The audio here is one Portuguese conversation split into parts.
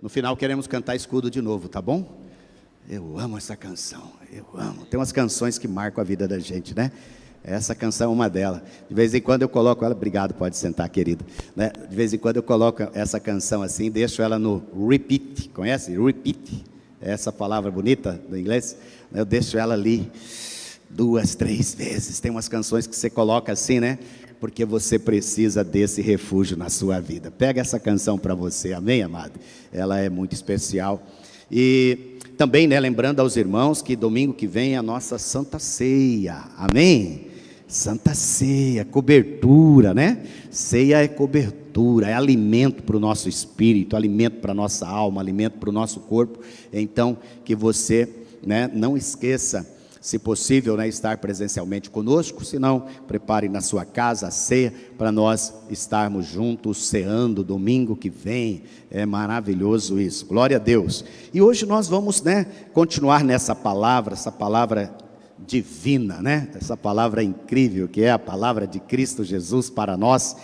No final queremos cantar Escudo de novo, tá bom? Eu amo essa canção, eu amo. Tem umas canções que marcam a vida da gente, né? Essa canção é uma delas. De vez em quando eu coloco ela, obrigado, pode sentar, querido, né? De vez em quando eu coloco essa canção assim, deixo ela no repeat, conhece? Repeat, essa palavra bonita do inglês. Eu deixo ela ali 2, 3 vezes. Tem umas canções que você coloca assim, né? Porque você precisa desse refúgio na sua vida. Pega essa canção para você, amém, amado? Ela é muito especial. E também, né, lembrando aos irmãos que domingo que vem é a nossa Santa Ceia, amém? Santa Ceia, cobertura, né? Ceia é cobertura, é alimento para o nosso espírito, alimento para a nossa alma, alimento para o nosso corpo. Então, que você, né, não esqueça, se possível, né, estar presencialmente conosco. Se não, prepare na sua casa a ceia, para nós estarmos juntos, ceando domingo que vem. É maravilhoso isso, glória a Deus. E hoje nós vamos, né, continuar nessa palavra, essa palavra divina, né, essa palavra incrível, que é a palavra de Cristo Jesus para nós,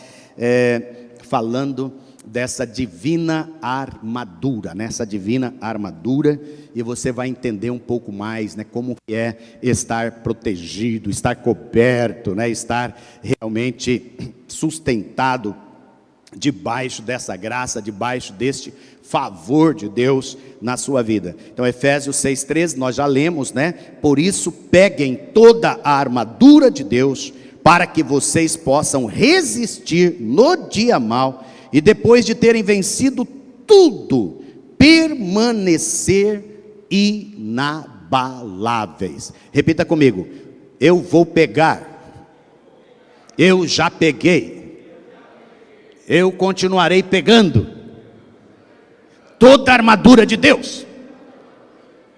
falando dessa divina armadura, né? Essa divina armadura, e você vai entender um pouco mais, né, como é estar protegido, estar coberto, né, estar realmente sustentado debaixo dessa graça, debaixo deste favor de Deus na sua vida. Então Efésios 6,13, nós já lemos, né? Por isso peguem toda a armadura de Deus, para que vocês possam resistir no dia mau, e depois de terem vencido tudo, permanecer inabaláveis. Repita comigo: eu vou pegar, eu já peguei, eu continuarei pegando toda a armadura de Deus.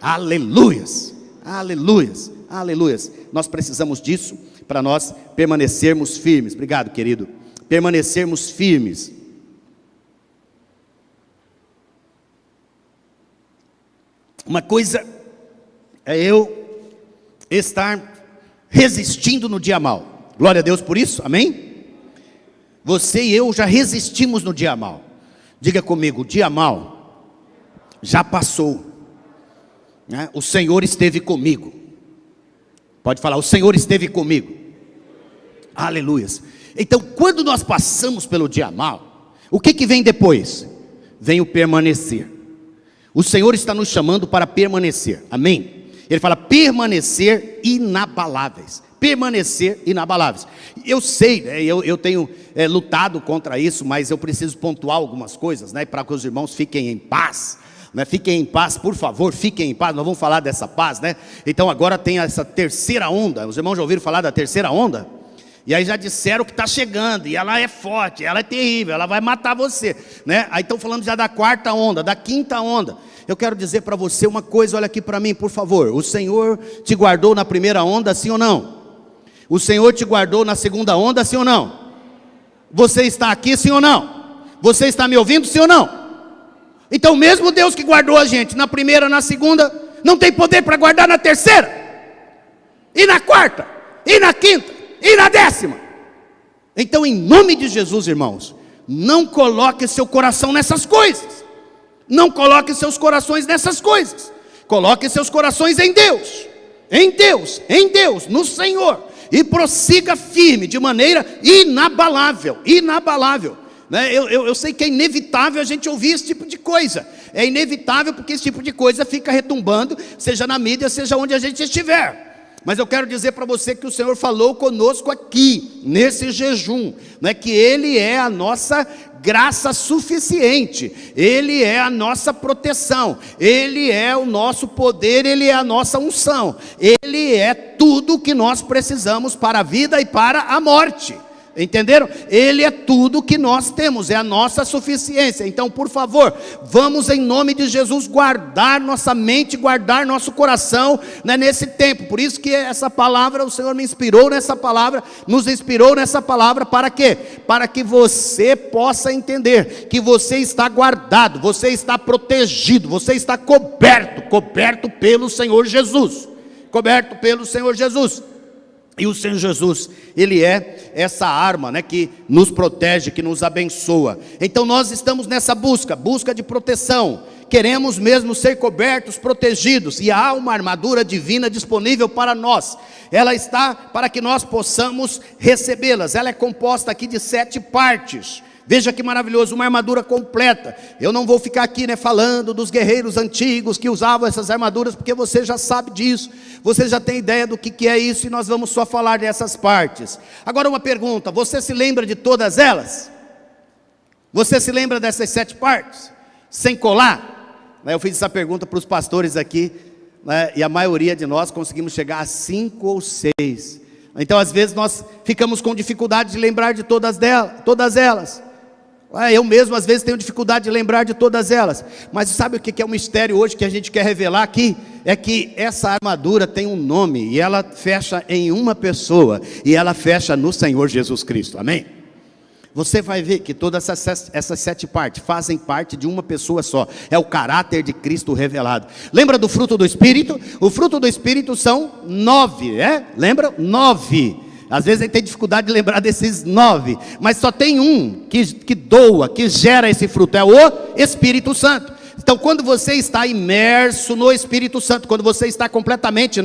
Aleluias, aleluias, aleluias. Nós precisamos disso para nós permanecermos firmes. Obrigado, querido. Permanecermos firmes. Uma coisa é eu estar resistindo no dia mau. Glória a Deus por isso, amém? Você e eu já resistimos no dia mau. Diga comigo: o dia mau já passou, né? O Senhor esteve comigo. Pode falar: o Senhor esteve comigo. Aleluias. Então, quando nós passamos pelo dia mau, o que vem depois? Vem o permanecer. O Senhor está nos chamando para permanecer, amém? Ele fala permanecer inabaláveis. Permanecer inabaláveis. Eu sei, né, eu tenho lutado contra isso, mas eu preciso pontuar algumas coisas, né, para que os irmãos fiquem em paz, né? Fiquem em paz, por favor, fiquem em paz. Nós vamos falar dessa paz, né? Então agora tem essa terceira onda. Os irmãos já ouviram falar da terceira onda? E aí já disseram que está chegando, e ela é forte, ela é terrível, ela vai matar você, né? Aí estão falando já da quarta onda, da quinta onda. Eu quero dizer para você uma coisa, olha aqui para mim, por favor. O Senhor te guardou na primeira onda, sim ou não? O Senhor te guardou na segunda onda, sim ou não? Você está aqui, sim ou não? Você está me ouvindo, sim ou não? Então mesmo Deus que guardou a gente na primeira, na segunda, não tem poder para guardar na terceira, e na quarta, e na quinta, e na décima. Então, em nome de Jesus, irmãos, não coloque seu coração nessas coisas. Não coloque seus corações nessas coisas. Coloque seus corações em Deus. Em Deus, em Deus, no Senhor. E prossiga firme, de maneira inabalável. Inabalável, né? Eu sei que é inevitável a gente ouvir esse tipo de coisa. É inevitável porque esse tipo de coisa fica retumbando, seja na mídia, seja onde a gente estiver. Mas eu quero dizer para você que o Senhor falou conosco aqui, nesse jejum, né, que Ele é a nossa graça suficiente, Ele é a nossa proteção, Ele é o nosso poder, Ele é a nossa unção, Ele é tudo que nós precisamos para a vida e para a morte. Entenderam? Ele é tudo que nós temos, é a nossa suficiência. Então, por favor, vamos em nome de Jesus guardar nossa mente, guardar nosso coração, né, nesse tempo. Por isso que essa palavra, o Senhor me inspirou nessa palavra, nos inspirou nessa palavra, para quê? Para que você possa entender que você está guardado, você está protegido, você está coberto pelo Senhor Jesus, coberto pelo Senhor Jesus. E o Senhor Jesus, Ele é essa arma, né, que nos protege, que nos abençoa. Então nós estamos nessa busca de proteção, queremos mesmo ser cobertos, protegidos, e há uma armadura divina disponível para nós. Ela está para que nós possamos recebê-las. Ela é composta aqui de 7 partes. Veja que maravilhoso, uma armadura completa. Eu não vou ficar aqui falando dos guerreiros antigos que usavam essas armaduras, porque você já sabe disso, você já tem ideia do que é isso, e nós vamos só falar dessas partes. Agora uma pergunta: você se lembra de todas elas? Você se lembra dessas 7 partes? Sem colar? Eu fiz essa pergunta para os pastores aqui, e a maioria de nós conseguimos chegar a 5 ou 6. Então às vezes nós ficamos com dificuldade de lembrar de todas elas. Eu mesmo às vezes tenho dificuldade de lembrar de todas elas. Mas sabe o que é o mistério hoje que a gente quer revelar aqui? É que essa armadura tem um nome, e ela fecha em uma pessoa, e ela fecha no Senhor Jesus Cristo, amém? Você vai ver que todas essas 7 partes fazem parte de uma pessoa só. É o caráter de Cristo revelado. Lembra do fruto do Espírito? O fruto do Espírito são 9, Lembra? 9. Às vezes a gente tem dificuldade de lembrar desses 9, mas só tem um que doa, que gera esse fruto, é o Espírito Santo. Então quando você está imerso no Espírito Santo, quando você está completamente,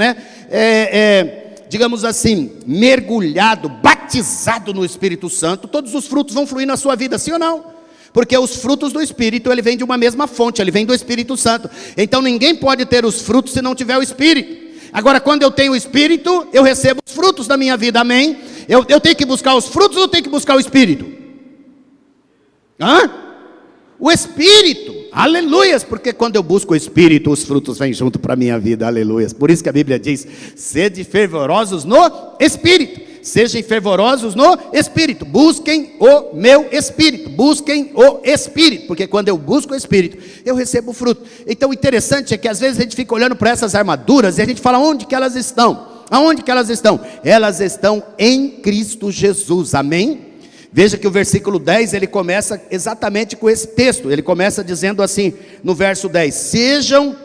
digamos assim, mergulhado, batizado no Espírito Santo, todos os frutos vão fluir na sua vida, sim ou não? Porque os frutos do Espírito, ele vem de uma mesma fonte, ele vem do Espírito Santo. Então ninguém pode ter os frutos se não tiver o Espírito. Agora, quando eu tenho o Espírito, eu recebo os frutos da minha vida, amém? Eu tenho que buscar os frutos ou eu tenho que buscar o Espírito? O Espírito, aleluias, porque quando eu busco o Espírito, os frutos vêm junto para a minha vida, aleluias. Por isso que a Bíblia diz: sede fervorosos no Espírito. Sejam fervorosos no Espírito, busquem o meu Espírito, busquem o Espírito, porque quando eu busco o Espírito, eu recebo o fruto. Então o interessante é que às vezes a gente fica olhando para essas armaduras, e a gente fala: onde que elas estão? Aonde que elas estão? Elas estão em Cristo Jesus, amém? Veja que o versículo 10, ele começa exatamente com esse texto. Ele começa dizendo assim, no verso 10: sejam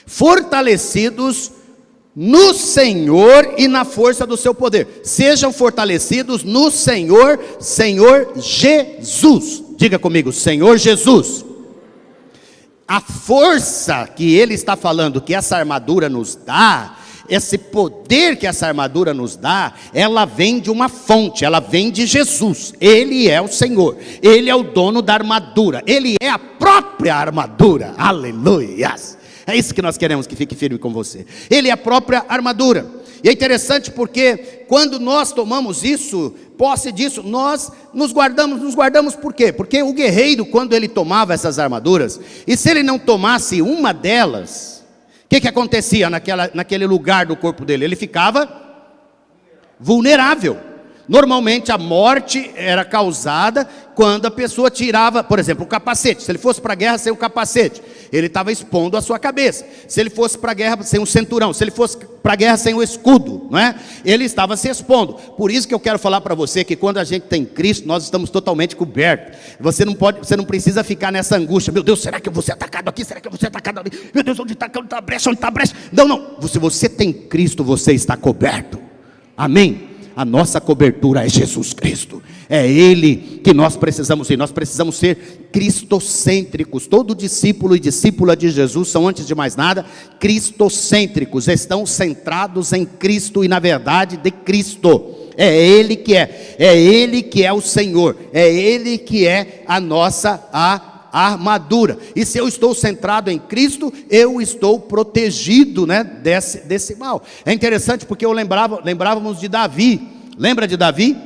fortalecidos no Senhor e na força do seu poder. Sejam fortalecidos no Senhor, Senhor Jesus. Diga comigo: Senhor Jesus. A força que ele está falando, que essa armadura nos dá, esse poder que essa armadura nos dá, ela vem de uma fonte, ela vem de Jesus. Ele é o Senhor, Ele é o dono da armadura, Ele é a própria armadura, aleluias. É isso que nós queremos, que fique firme com você. Ele é a própria armadura. E é interessante porque quando nós tomamos isso, posse disso, nós nos guardamos por quê? Porque o guerreiro, quando ele tomava essas armaduras, e se ele não tomasse uma delas, o que acontecia naquele lugar do corpo dele? Ele ficava vulnerável. Normalmente a morte era causada quando a pessoa tirava, por exemplo, o capacete. Se ele fosse para a guerra sem o capacete, ele estava expondo a sua cabeça. Se ele fosse para a guerra sem um cinturão, se ele fosse para a guerra sem o escudo, não é? Ele estava se expondo. Por isso que eu quero falar para você que quando a gente tem Cristo, nós estamos totalmente cobertos. Você não precisa ficar nessa angústia: meu Deus, será que eu vou ser atacado aqui? Será que eu vou ser atacado ali? Meu Deus, onde está a brecha? Onde está a brecha? Não. Se você tem Cristo, você está coberto. Amém? A nossa cobertura é Jesus Cristo. É Ele que nós precisamos ir. Nós precisamos ser cristocêntricos. Todo discípulo e discípula de Jesus são, antes de mais nada, cristocêntricos. Estão centrados em Cristo e na verdade de Cristo. É Ele que é o Senhor. É Ele que é a nossa armadura. E se eu estou centrado em Cristo, eu estou protegido, desse mal. É interessante porque lembrávamos de Davi. Lembra de Davi?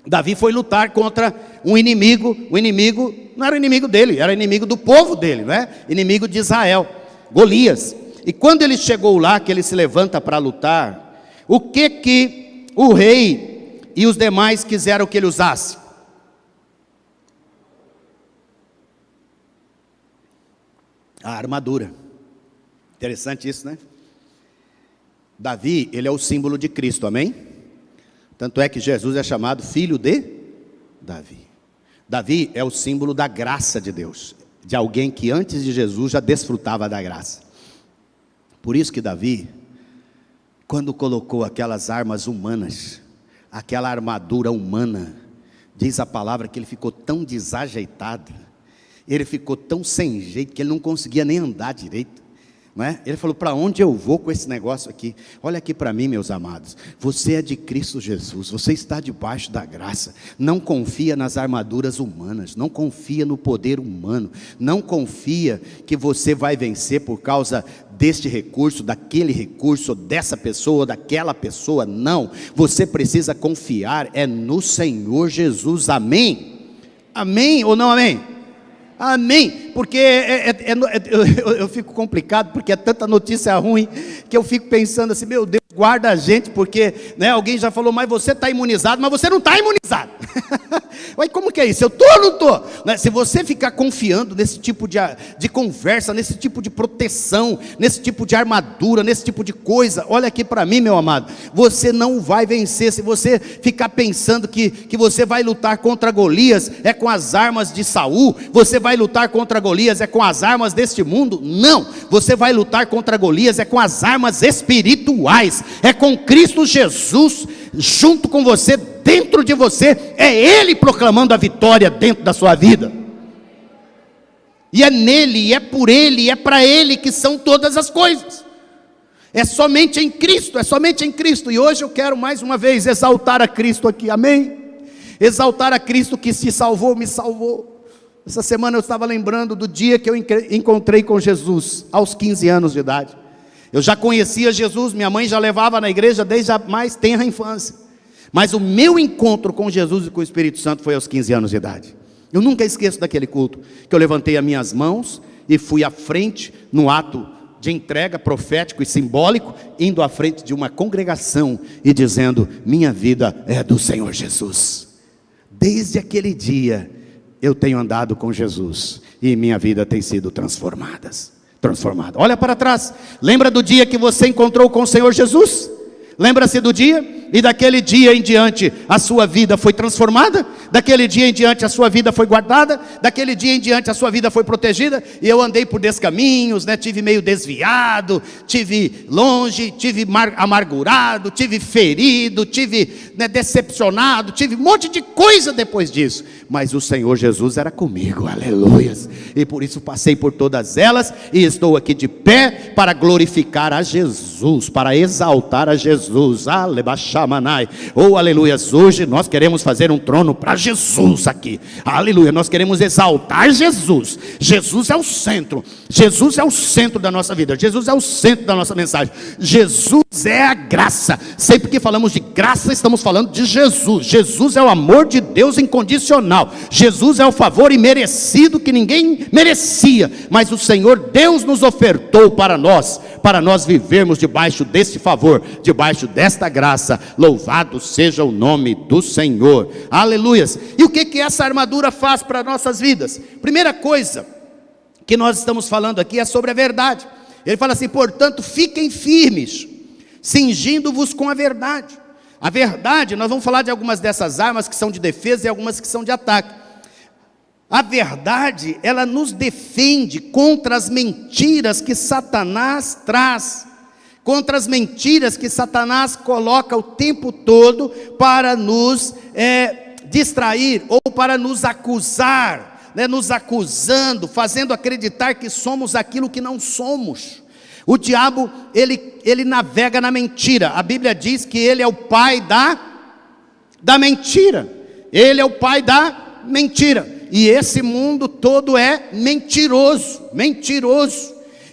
Davi foi lutar contra um inimigo. O inimigo não era inimigo dele, era inimigo do povo dele, inimigo de Israel, Golias. E quando ele chegou lá, que ele se levanta para lutar, o que o rei e os demais quiseram que ele usasse? A armadura. Interessante isso, né? Davi, ele é o símbolo de Cristo, amém? Tanto é que Jesus é chamado filho de Davi. Davi é o símbolo da graça de Deus, de alguém que antes de Jesus já desfrutava da graça. Por isso que Davi, quando colocou aquelas armas humanas, aquela armadura humana, diz a palavra que ele ficou tão desajeitado, Ele ficou tão sem jeito que ele não conseguia nem andar direito, não é? Ele falou: para onde eu vou com esse negócio aqui? Olha aqui para mim, meus amados, você é de Cristo Jesus, você está debaixo da graça. Não confia nas armaduras humanas, não confia no poder humano, não confia que você vai vencer por causa deste recurso, daquele recurso, dessa pessoa, daquela pessoa. Não, você precisa confiar no Senhor Jesus. Amém? Amém ou não amém? Amém, porque eu fico complicado, porque é tanta notícia ruim, que eu fico pensando assim: meu Deus, guarda a gente, porque, né, alguém já falou: mas você está imunizado, mas você não está imunizado. Ué, como que é isso? Eu estou ou não estou? Né? Se você ficar confiando nesse tipo de conversa, nesse tipo de proteção, nesse tipo de armadura, nesse tipo de coisa, olha aqui para mim, meu amado, você não vai vencer. Se você ficar pensando que você vai lutar contra Golias com as armas de Saul, você vai lutar contra Golias com as armas deste mundo. Não, você vai lutar contra Golias com as armas espirituais, com Cristo Jesus junto com você, dentro de você, é Ele proclamando a vitória dentro da sua vida, e é nele, e é por Ele, e é para Ele que são todas as coisas. É somente em Cristo, é somente em Cristo. E hoje eu quero mais uma vez exaltar a Cristo aqui, amém? Exaltar a Cristo que se salvou, me salvou. Essa semana eu estava lembrando do dia que eu encontrei com Jesus, aos 15 anos de idade. Eu já conhecia Jesus, minha mãe já levava na igreja desde a mais tenra infância. Mas o meu encontro com Jesus e com o Espírito Santo foi aos 15 anos de idade. Eu nunca esqueço daquele culto, que eu levantei as minhas mãos e fui à frente, no ato de entrega profético e simbólico, indo à frente de uma congregação e dizendo: minha vida é do Senhor Jesus. Desde aquele dia, eu tenho andado com Jesus, e minha vida tem sido transformada. Olha para trás, lembra do dia que você encontrou com o Senhor Jesus? Lembra-se do dia? E daquele dia em diante a sua vida foi transformada, daquele dia em diante a sua vida foi guardada, daquele dia em diante a sua vida foi protegida. E eu andei por descaminhos, né? Tive meio desviado, tive longe, tive amargurado, tive ferido, tive, né, decepcionado, tive um monte de coisa depois disso, mas o Senhor Jesus era comigo, aleluias, e por isso passei por todas elas, e estou aqui de pé para glorificar a Jesus, para exaltar a Jesus. Alebaxamanai, oh aleluias. Hoje nós queremos fazer um trono para Jesus aqui, aleluia. Nós queremos exaltar Jesus. Jesus é o centro, Jesus é o centro da nossa vida, Jesus é o centro da nossa mensagem. Jesus é a graça. Sempre que falamos de graça, estamos falando de Jesus. Jesus é o amor de Deus incondicional, Jesus é o favor imerecido que ninguém merecia, mas o Senhor Deus nos ofertou para nós vivermos debaixo desse favor, debaixo desta graça. Louvado seja o nome do Senhor, aleluias. E o que essa armadura faz para nossas vidas? Primeira coisa que nós estamos falando aqui é sobre a verdade. Ele fala assim: portanto fiquem firmes, cingindo-vos com a verdade. A verdade, nós vamos falar de algumas dessas armas que são de defesa e algumas que são de ataque. A verdade, ela nos defende contra as mentiras que Satanás traz, contra as mentiras que Satanás coloca o tempo todo para nos distrair, ou para nos acusar, né, nos acusando, fazendo acreditar que somos aquilo que não somos. O diabo, ele navega na mentira. A Bíblia diz que ele é o pai da mentira. Ele é o pai da mentira. E esse mundo todo é mentiroso.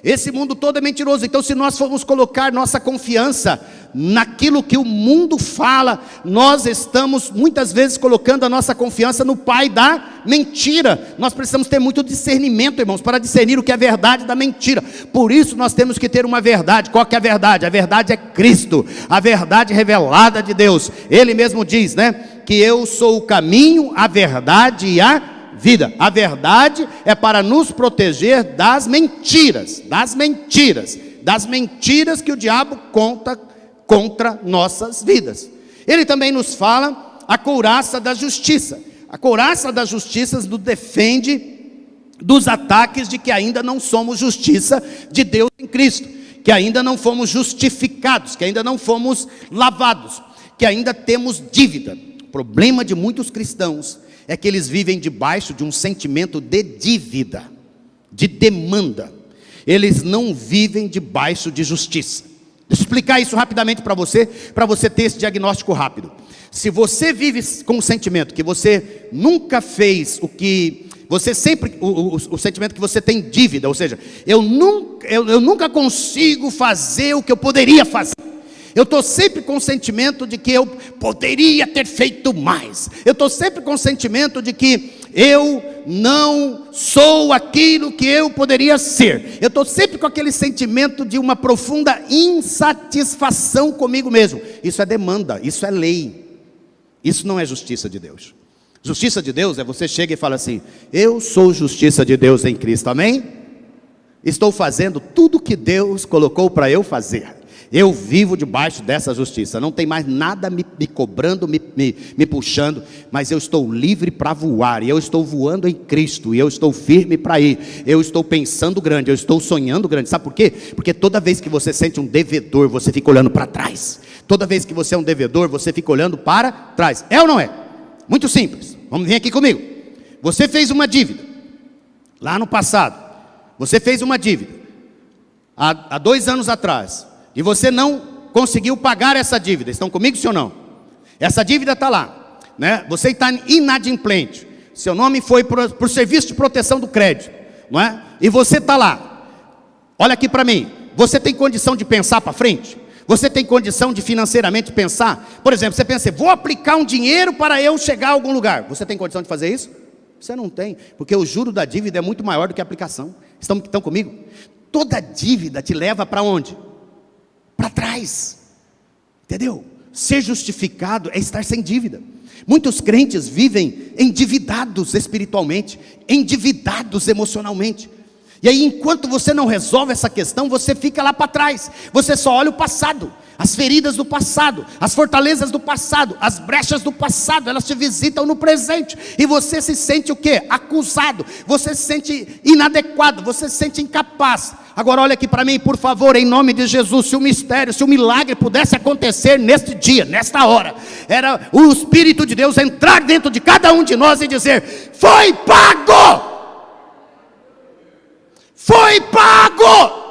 Esse mundo todo é mentiroso. Então, se nós formos colocar nossa confiança naquilo que o mundo fala, nós estamos muitas vezes colocando a nossa confiança no pai da mentira. Nós precisamos ter muito discernimento, irmãos, para discernir o que é verdade da mentira. Por isso nós temos que ter uma verdade. Qual que é a verdade? A verdade é Cristo, a verdade revelada de Deus. Ele mesmo diz, né, que eu sou o caminho, a verdade e a vida. A verdade é para nos proteger das mentiras que o diabo conta contra nossas vidas. Ele também nos fala a couraça da justiça. A couraça da justiça nos defende dos ataques de que ainda não somos justiça de Deus em Cristo, que ainda não fomos justificados, que ainda não fomos lavados, que ainda temos dívida. O problema de muitos cristãos é que eles vivem debaixo de um sentimento de dívida, de demanda. Eles não vivem debaixo de justiça. Deixa eu explicar isso rapidamente para você ter esse diagnóstico rápido. Se você vive com o sentimento que você nunca fez o que você sempre, o sentimento que você tem dívida, ou seja, eu nunca consigo fazer o que eu poderia fazer. Eu estou sempre com o sentimento de que eu poderia ter feito mais. Eu estou sempre com o sentimento de que eu não sou aquilo que eu poderia ser. Eu estou sempre com aquele sentimento de uma profunda insatisfação comigo mesmo. Isso é demanda, isso é lei. Isso não é justiça de Deus. Justiça de Deus é você chega e fala assim: eu sou justiça de Deus em Cristo, amém? Estou fazendo tudo que Deus colocou para eu fazer. Eu vivo debaixo dessa justiça. Não tem mais nada me cobrando, me puxando. Mas eu estou livre para voar. E eu estou voando em Cristo. E eu estou firme para ir. Eu estou pensando grande. Eu estou sonhando grande. Sabe por quê? Porque toda vez que você sente um devedor, você fica olhando para trás. Toda vez que você é um devedor, você fica olhando para trás. É ou não é? Muito simples. Vamos vir aqui comigo. Você fez uma dívida. Lá no passado. Você fez uma dívida. Há 2 anos atrás. E você não conseguiu pagar essa dívida. Estão comigo, sim ou não? Essa dívida está lá, né? Você está inadimplente. Seu nome foi por serviço de proteção do crédito, não é? E você está lá. Olha aqui para mim. Você tem condição de pensar para frente? Você tem condição de financeiramente pensar? Por exemplo, você pensa, vou aplicar um dinheiro para eu chegar a algum lugar. Você tem condição de fazer isso? Você não tem, porque o juro da dívida é muito maior do que a aplicação. Estão comigo? Toda dívida te leva para onde? Para trás, entendeu? Ser justificado é estar sem dívida. Muitos crentes vivem endividados espiritualmente, endividados emocionalmente. E aí, enquanto você não resolve essa questão, você fica lá para trás. Você só olha o passado, as feridas do passado, as fortalezas do passado, as brechas do passado, elas te visitam no presente. E você se sente o quê? Acusado. Você se sente inadequado, você se sente incapaz. Agora olha aqui para mim, por favor, em nome de Jesus. Se o mistério, se o milagre pudesse acontecer neste dia, nesta hora, era o Espírito de Deus entrar dentro de cada um de nós e dizer: foi pago! Foi pago!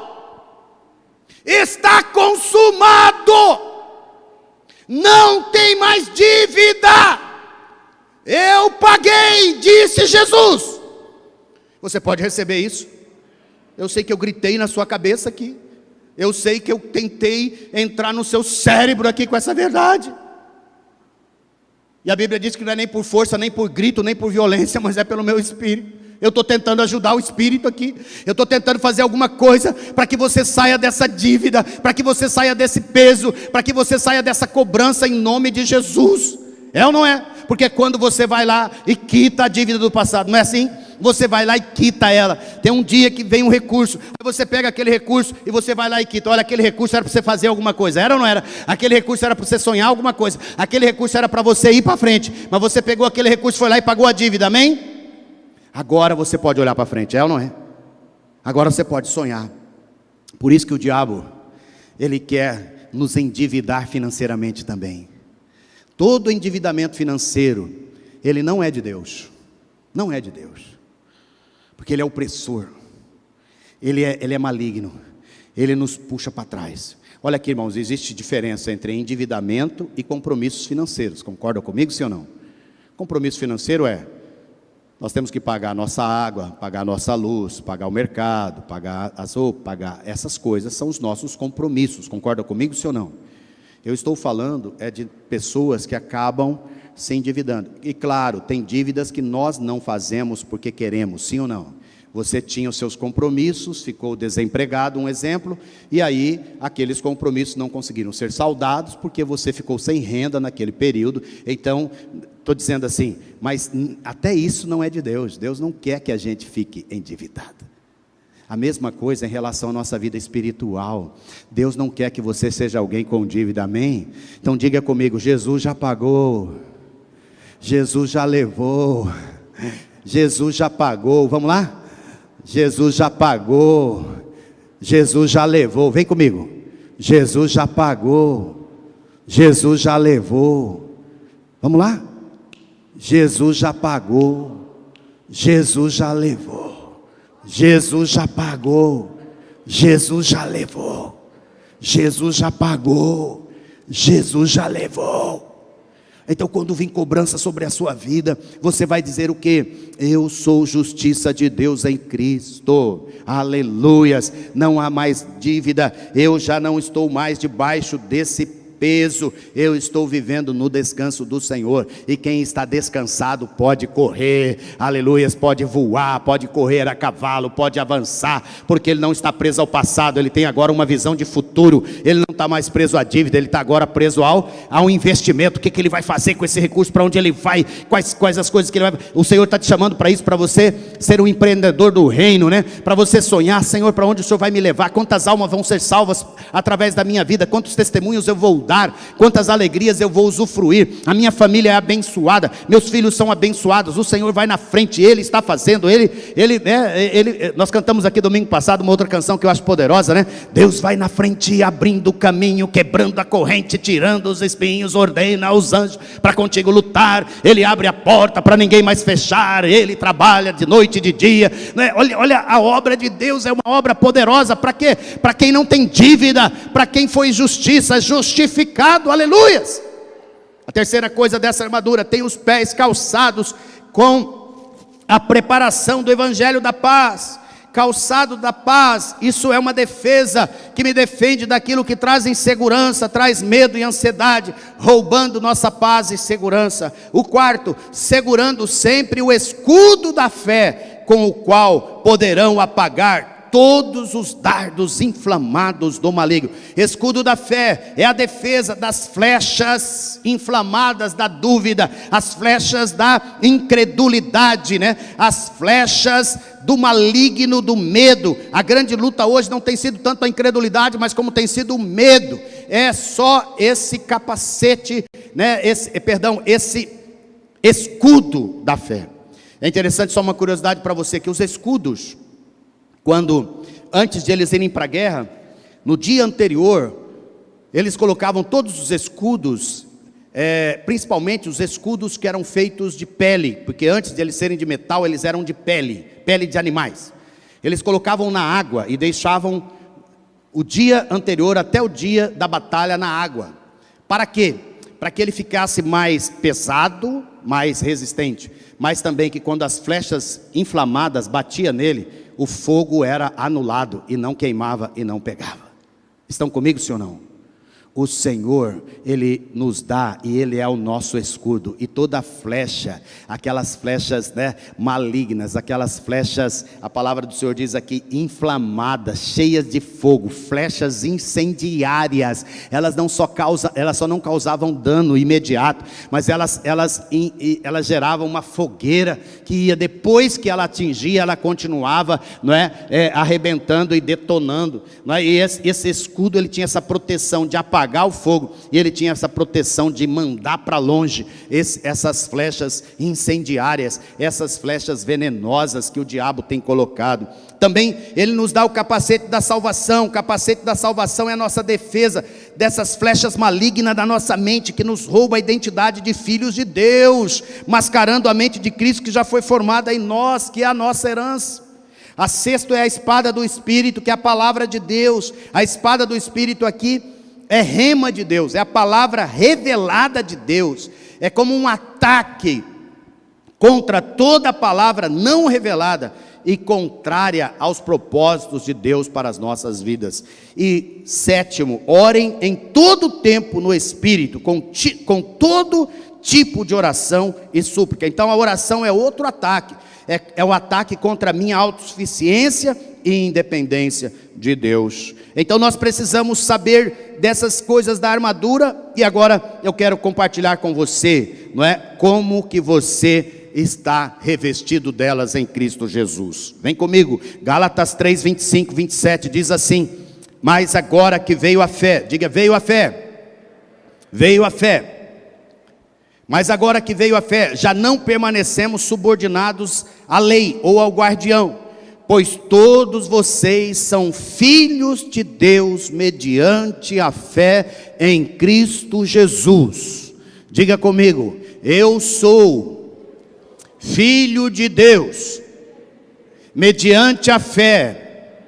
Está consumado! Não tem mais dívida! Eu paguei, disse Jesus. Você pode receber isso? Eu sei que eu gritei na sua cabeça aqui. Eu sei que eu tentei entrar no seu cérebro aqui com essa verdade. E a Bíblia diz que não é nem por força, nem por grito, nem por violência, mas é pelo meu espírito. Eu estou tentando ajudar o espírito aqui. Eu estou tentando fazer alguma coisa para que você saia dessa dívida, para que você saia desse peso, para que você saia dessa cobrança em nome de Jesus. É ou não é? Porque quando você vai lá e quita a dívida do passado, não é assim? Você vai lá e quita ela. Tem um dia que vem um recurso, aí você pega aquele recurso e você vai lá e quita. Olha, aquele recurso era para você fazer alguma coisa, era ou não era? Aquele recurso era para você sonhar alguma coisa, aquele recurso era para você ir para frente, mas você pegou aquele recurso, foi lá e pagou a dívida, amém? Agora você pode olhar para frente, é ou não é? Agora você pode sonhar. Por isso que o diabo, ele quer nos endividar financeiramente também. Todo endividamento financeiro, ele não é de Deus. Não é de Deus. Porque ele é opressor. Ele é maligno. Ele nos puxa para trás. Olha aqui, irmãos, existe diferença entre endividamento e compromissos financeiros. Concordam comigo, sim ou não? Compromisso financeiro é: nós temos que pagar a nossa água, pagar a nossa luz, pagar o mercado, pagar as roupas, pagar essas coisas, são os nossos compromissos. Concorda comigo, sim ou não? Eu estou falando de pessoas que acabam se endividando. E claro, tem dívidas que nós não fazemos porque queremos, sim ou não? Você tinha os seus compromissos, ficou desempregado, um exemplo, e aí aqueles compromissos não conseguiram ser saldados porque você ficou sem renda naquele período. Então, estou dizendo assim, mas até isso não é de Deus. Deus não quer que a gente fique endividado. A mesma coisa em relação à nossa vida espiritual. Deus não quer que você seja alguém com dívida, amém? Então diga comigo: Jesus já pagou, Jesus já levou, Jesus já pagou. Vamos lá? Jesus já pagou, Jesus já levou. Vem comigo. Jesus já pagou, Jesus já levou. Vamos lá? Jesus já pagou, Jesus já levou, Jesus já pagou, Jesus já levou, Jesus já pagou, Jesus já levou. Então quando vir cobrança sobre a sua vida, você vai dizer o quê? Eu sou justiça de Deus em Cristo, aleluias, não há mais dívida, eu já não estou mais debaixo desse peso, eu estou vivendo no descanso do Senhor, e quem está descansado pode correr, aleluias, pode voar, pode correr a cavalo, pode avançar, porque ele não está preso ao passado, ele tem agora uma visão de futuro, ele não está mais preso à dívida, ele está agora preso ao investimento. O que ele vai fazer com esse recurso, para onde ele vai, quais as coisas que ele vai, o Senhor está te chamando para isso, para você ser um empreendedor do reino, né? Para você sonhar, Senhor, para onde o Senhor vai me levar, quantas almas vão ser salvas através da minha vida, quantos testemunhos eu vou dar, quantas alegrias eu vou usufruir, a minha família é abençoada, meus filhos são abençoados, o Senhor vai na frente, Ele está fazendo, nós cantamos aqui domingo passado uma outra canção que eu acho poderosa, né? Deus vai na frente, abrindo o caminho, quebrando a corrente, tirando os espinhos, ordena aos anjos para contigo lutar, Ele abre a porta para ninguém mais fechar, Ele trabalha de noite e de dia, né? Olha, a obra de Deus é uma obra poderosa, para quê? Para quem não tem dívida, para quem foi justiça, justificado, aleluias. A terceira coisa dessa armadura, tem os pés calçados com a preparação do evangelho da paz. Calçado da paz, isso é uma defesa que me defende daquilo que traz insegurança, traz medo e ansiedade, roubando nossa paz e segurança. O quarto, segurando sempre o escudo da fé, com o qual poderão apagar todos os dardos inflamados do maligno. Escudo da fé é a defesa das flechas inflamadas da dúvida, as flechas da incredulidade, né? As flechas do maligno, do medo. A grande luta hoje não tem sido tanto a incredulidade, mas como tem sido o medo. É só esse capacete, né? Esse escudo da fé. É interessante, só uma curiosidade para você, que os escudos, antes de eles irem para a guerra, no dia anterior, eles colocavam todos os escudos, principalmente os escudos que eram feitos de pele, porque antes de eles serem de metal, eles eram de pele de animais. Eles colocavam na água e deixavam o dia anterior até o dia da batalha na água. Para quê? Para que ele ficasse mais pesado, mais resistente, mas também que quando as flechas inflamadas batiam nele, o fogo era anulado e não queimava e não pegava. Estão comigo, sim ou não? O Senhor, Ele nos dá, e Ele é o nosso escudo, e toda flecha, aquelas flechas, né, malignas, aquelas flechas, a palavra do Senhor diz aqui, inflamadas, cheias de fogo, flechas incendiárias, elas só não causavam dano imediato, mas elas geravam uma fogueira, que ia, depois que ela atingia, ela continuava, não é, arrebentando e detonando, não é? E esse escudo, ele tinha essa proteção de apagar o fogo, e ele tinha essa proteção de mandar para longe essas flechas incendiárias, essas flechas venenosas que o diabo tem colocado. Também ele nos dá o capacete da salvação. O capacete da salvação é a nossa defesa dessas flechas malignas da nossa mente, que nos rouba a identidade de filhos de Deus, mascarando a mente de Cristo que já foi formada em nós, que é a nossa herança. A sexta é a espada do Espírito, que é a palavra de Deus. A espada do Espírito aqui é rema de Deus, é a palavra revelada de Deus, é como um ataque contra toda a palavra não revelada e contrária aos propósitos de Deus para as nossas vidas. E sétimo, orem em todo tempo no Espírito, com todo tipo de oração e súplica. Então a oração é outro ataque, é um ataque contra a minha autossuficiência e independência de Deus. Então nós precisamos saber dessas coisas da armadura, e agora eu quero compartilhar com você, não é, como que você está revestido delas em Cristo Jesus. Vem comigo, Gálatas 3, 25, 27, diz assim: mas agora que veio a fé, diga, veio a fé, mas agora que veio a fé, já não permanecemos subordinados à lei ou ao guardião, pois todos vocês são filhos de Deus mediante a fé em Cristo Jesus. Diga comigo, eu sou filho de Deus, mediante a fé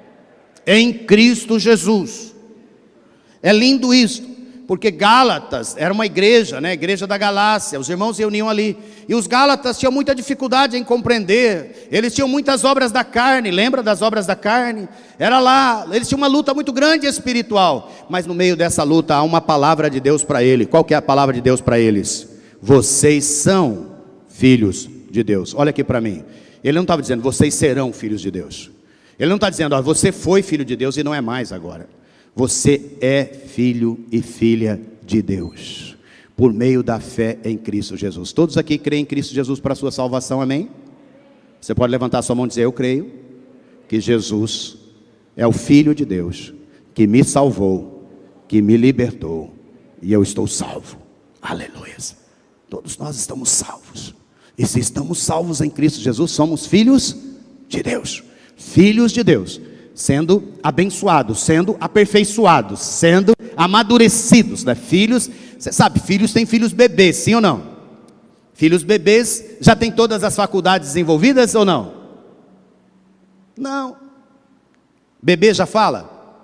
em Cristo Jesus. É lindo isso. Porque Gálatas era uma igreja, né? Igreja da Galácia, os irmãos se reuniam ali, e os Gálatas tinham muita dificuldade em compreender, eles tinham muitas obras da carne, lembra das obras da carne? Era lá, eles tinham uma luta muito grande espiritual, mas no meio dessa luta há uma palavra de Deus para ele. Qual que é a palavra de Deus para eles? Vocês são filhos de Deus. Olha aqui para mim, ele não estava dizendo, vocês serão filhos de Deus, ele não está dizendo, ó, você foi filho de Deus e não é mais agora. Você é filho e filha de Deus, por meio da fé em Cristo Jesus. Todos aqui creem em Cristo Jesus para a sua salvação, amém? Você pode levantar a sua mão e dizer, eu creio que Jesus é o Filho de Deus, que me salvou, que me libertou, e eu estou salvo. Aleluia. Todos nós estamos salvos, e se estamos salvos em Cristo Jesus, somos filhos de Deus. Filhos de Deus, sendo abençoados, sendo aperfeiçoados, sendo amadurecidos, né? Filhos, você sabe, filhos têm filhos bebês, sim ou não? Filhos bebês já têm todas as faculdades desenvolvidas ou não? Não. Bebê já fala?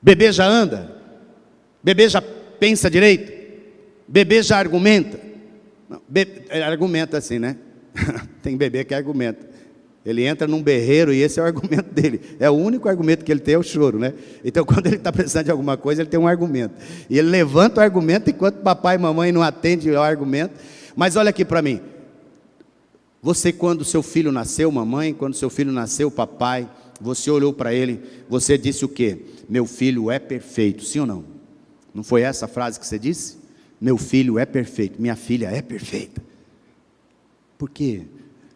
Bebê já anda? Bebê já pensa direito? Bebê já argumenta? Não, argumenta assim, né? Tem bebê que argumenta. Ele entra num berreiro e esse é o argumento dele. É o único argumento que ele tem, é o choro, né? Então quando ele está precisando de alguma coisa, ele tem um argumento. E ele levanta o argumento enquanto papai e mamãe não atendem ao argumento. Mas olha aqui para mim. Você, quando seu filho nasceu, mamãe, quando seu filho nasceu, papai, você olhou para ele, você disse o quê? Meu filho é perfeito, sim ou não? Não foi essa a frase que você disse? Meu filho é perfeito, minha filha é perfeita. Por quê?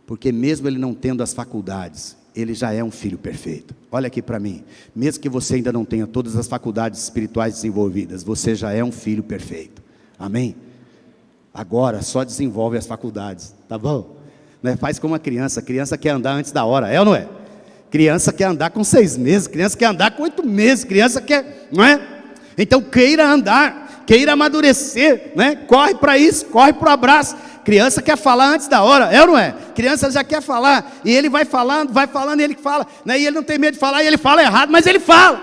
Porque mesmo ele não tendo as faculdades, ele já é um filho perfeito. Olha aqui para mim, mesmo que você ainda não tenha todas as faculdades espirituais desenvolvidas, você já é um filho perfeito, amém? Agora só desenvolve as faculdades, tá bom? Né? Faz como a criança quer andar antes da hora, é ou não é? Criança quer andar com 6 meses, criança quer andar com 8 meses, criança quer, não é? Então queira andar, queira amadurecer, né? Corre para isso, corre para o abraço. Criança quer falar antes da hora, é ou não é? Criança já quer falar, e ele vai falando, e ele fala, né? E ele não tem medo de falar, e ele fala errado, mas ele fala.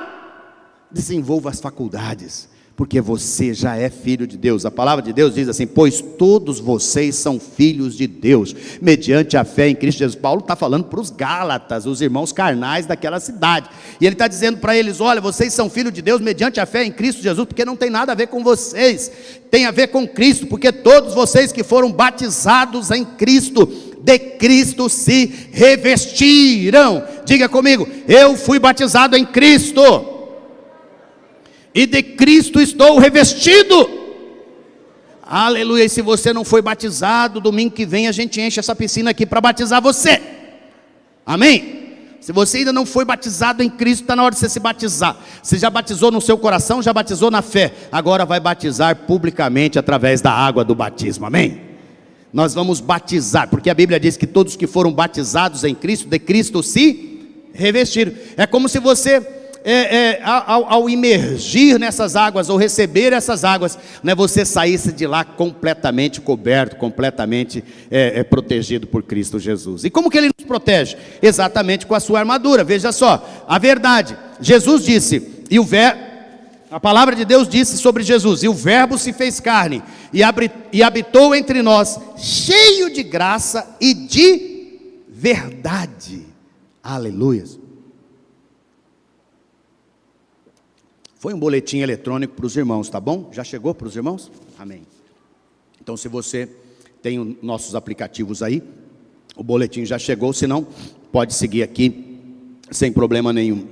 Desenvolva as faculdades, porque você já é filho de Deus. A palavra de Deus diz assim, pois todos vocês são filhos de Deus, mediante a fé em Cristo Jesus. Paulo está falando para os Gálatas, os irmãos carnais daquela cidade, e ele está dizendo para eles, olha, vocês são filhos de Deus, mediante a fé em Cristo Jesus, porque não tem nada a ver com vocês, tem a ver com Cristo, porque todos vocês que foram batizados em Cristo, de Cristo se revestiram. Diga comigo, eu fui batizado em Cristo, e de Cristo estou revestido. Aleluia. E se você não foi batizado, domingo que vem a gente enche essa piscina aqui para batizar você, amém? Se você ainda não foi batizado em Cristo, está na hora de você se batizar. Você já batizou no seu coração, já batizou na fé, agora vai batizar publicamente através da água do batismo, amém? Nós vamos batizar, porque a Bíblia diz que todos que foram batizados em Cristo, de Cristo se revestiram. É como se você ao imergir nessas águas, ou receber essas águas, né, você saísse de lá completamente coberto, completamente protegido por Cristo Jesus. E como que Ele nos protege? Exatamente com a sua armadura. Veja só, a verdade, Jesus disse, a palavra de Deus disse sobre Jesus, e o verbo se fez carne, e habitou entre nós, cheio de graça e de verdade. Aleluia. Foi um boletim eletrônico para os irmãos, tá bom? Já chegou para os irmãos? Amém. Então, se você tem os nossos aplicativos aí, o boletim já chegou, se não, pode seguir aqui, sem problema nenhum.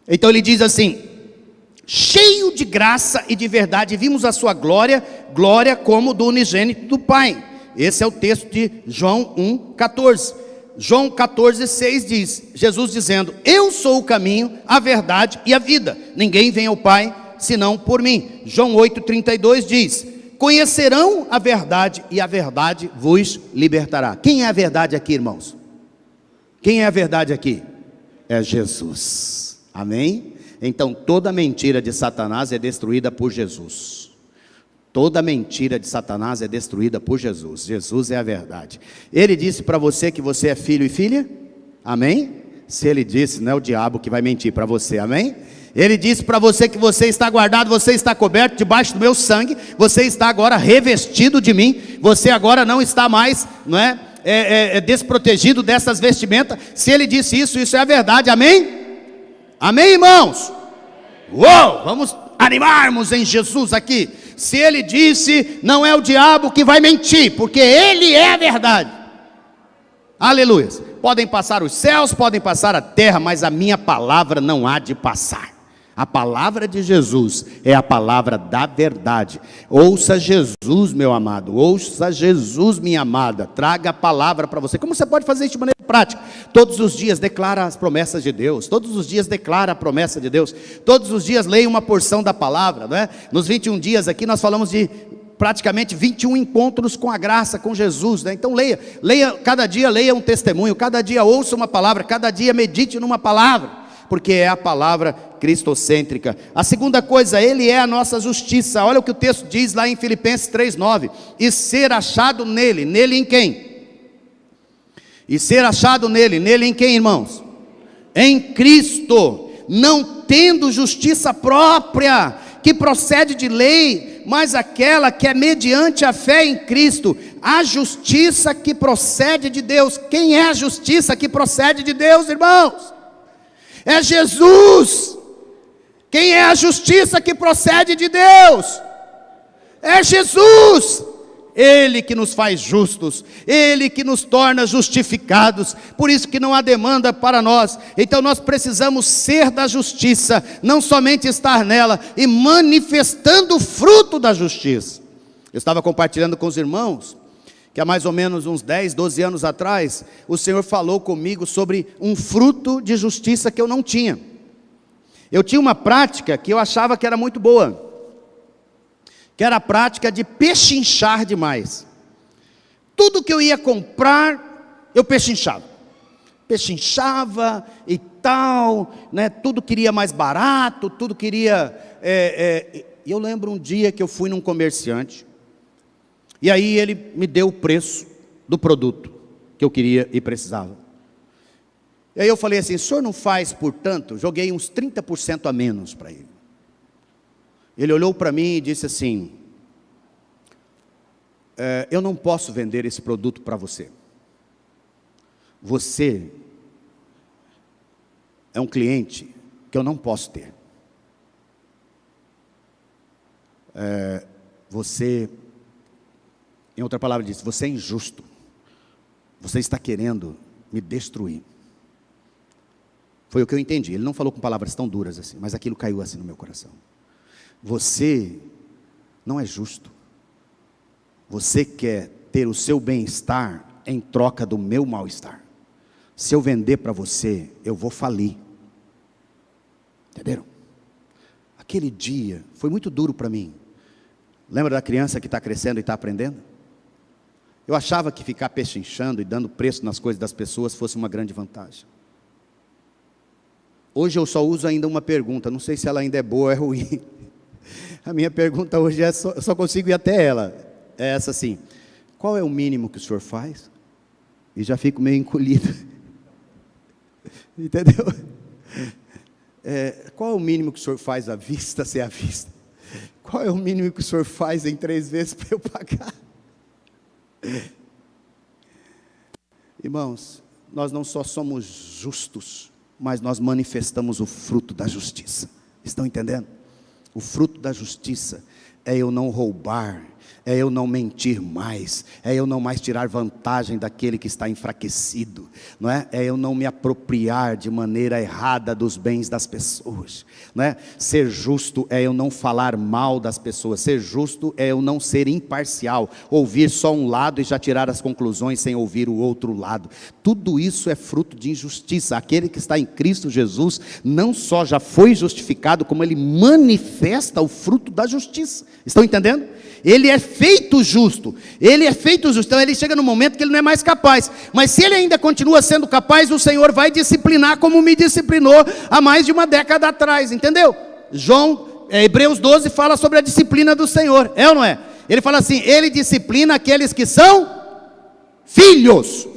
Então ele diz assim, cheio de graça e de verdade, vimos a sua glória, glória como do unigênito do Pai. Esse é o texto de João 1,14. João 14,6 diz, Jesus dizendo, eu sou o caminho, a verdade e a vida, ninguém vem ao Pai, senão por mim. João 8,32 diz, conhecerão a verdade, e a verdade vos libertará. Quem é a verdade aqui, irmãos? Quem é a verdade aqui? É Jesus, amém? Então toda mentira de Satanás é destruída por Jesus. Toda mentira de Satanás é destruída por Jesus. Jesus é a verdade. Ele disse para você que você é filho e filha? Amém? Se ele disse, não é o diabo que vai mentir para você, amém? Ele disse para você que você está guardado, você está coberto debaixo do meu sangue, você está agora revestido de mim, você agora não está mais, não é, desprotegido dessas vestimentas. Se ele disse isso, isso é a verdade, amém? Amém, irmãos? Uou, vamos animarmos em Jesus aqui. Se ele disse, não é o diabo que vai mentir, porque ele é a verdade. Aleluia. Podem passar os céus, podem passar a terra, mas a minha palavra não há de passar. A palavra de Jesus é a palavra da verdade. Ouça Jesus, meu amado. Ouça Jesus, minha amada. Traga a palavra para você. Como você pode fazer isso de maneira prática? Todos os dias declara as promessas de Deus. Todos os dias declara a promessa de Deus. Todos os dias leia uma porção da palavra, não é? Nos 21 dias aqui nós falamos de praticamente 21 encontros com a graça, com Jesus, né? Então leia, cada dia leia um testemunho, cada dia ouça uma palavra, cada dia medite numa palavra, porque é a palavra cristocêntrica. A segunda coisa, ele é a nossa justiça. Olha o que o texto diz lá em Filipenses 3:9, e ser achado nele em quem? E ser achado nele em quem, irmãos? Em Cristo, não tendo justiça própria, que procede de lei, mas aquela que é mediante a fé em Cristo, a justiça que procede de Deus. Quem é a justiça que procede de Deus, irmãos? É Jesus. Quem é a justiça que procede de Deus? É Jesus. Ele que nos faz justos, Ele que nos torna justificados. Por isso que não há demanda para nós. Então nós precisamos ser da justiça, não somente estar nela, e manifestando o fruto da justiça. Eu estava compartilhando com os irmãos, que há mais ou menos uns 10, 12 anos atrás, o Senhor falou comigo sobre um fruto de justiça que eu não tinha. Eu tinha uma prática que eu achava que era muito boa, que era a prática de pechinchar demais. Tudo que eu ia comprar, eu pechinchava e tal, né? Tudo queria mais barato, tudo queria... Eu lembro um dia que eu fui num comerciante, e aí ele me deu o preço do produto que eu queria e precisava. E aí eu falei assim, o senhor não faz, portanto, joguei uns 30% a menos para ele. Ele olhou para mim e disse assim, eu não posso vender esse produto para você. Você é um cliente que eu não posso ter. Você, em outra palavra, disse, você é injusto. Você está querendo me destruir. Foi o que eu entendi. Ele não falou com palavras tão duras assim, mas aquilo caiu assim no meu coração. Você não é justo. Você quer ter o seu bem-estar em troca do meu mal-estar. Se eu vender para você, eu vou falir. Entenderam? Aquele dia foi muito duro para mim. Lembra da criança que está crescendo e está aprendendo? Eu achava que ficar pechinchando e dando preço nas coisas das pessoas fosse uma grande vantagem. Hoje eu só uso ainda uma pergunta, não sei se ela ainda é boa ou é ruim. A minha pergunta hoje é, eu só consigo ir até ela. É essa assim, qual é o mínimo que o senhor faz? E já fico meio encolhido. Entendeu? Qual é o mínimo que o senhor faz à vista, se é à vista? Qual é o mínimo que o senhor faz em 3 vezes para eu pagar? Irmãos, nós não só somos justos, mas nós manifestamos o fruto da justiça. Estão entendendo? O fruto da justiça é eu não roubar, é eu não mentir mais, é eu não mais tirar vantagem daquele que está enfraquecido, não é? É eu não me apropriar de maneira errada dos bens das pessoas, não é? Ser justo é eu não falar mal das pessoas, ser justo é eu não ser imparcial, ouvir só um lado e já tirar as conclusões sem ouvir o outro lado. Tudo isso é fruto de injustiça. Aquele que está em Cristo Jesus não só já foi justificado, como ele manifesta o fruto da justiça. Estão entendendo? Ele é feito justo, então ele chega no momento que ele não é mais capaz, mas se ele ainda continua sendo capaz, o Senhor vai disciplinar como me disciplinou há mais de uma década atrás, entendeu? Hebreus 12 fala sobre a disciplina do Senhor, é ou não é? Ele fala assim: ele disciplina aqueles que são filhos.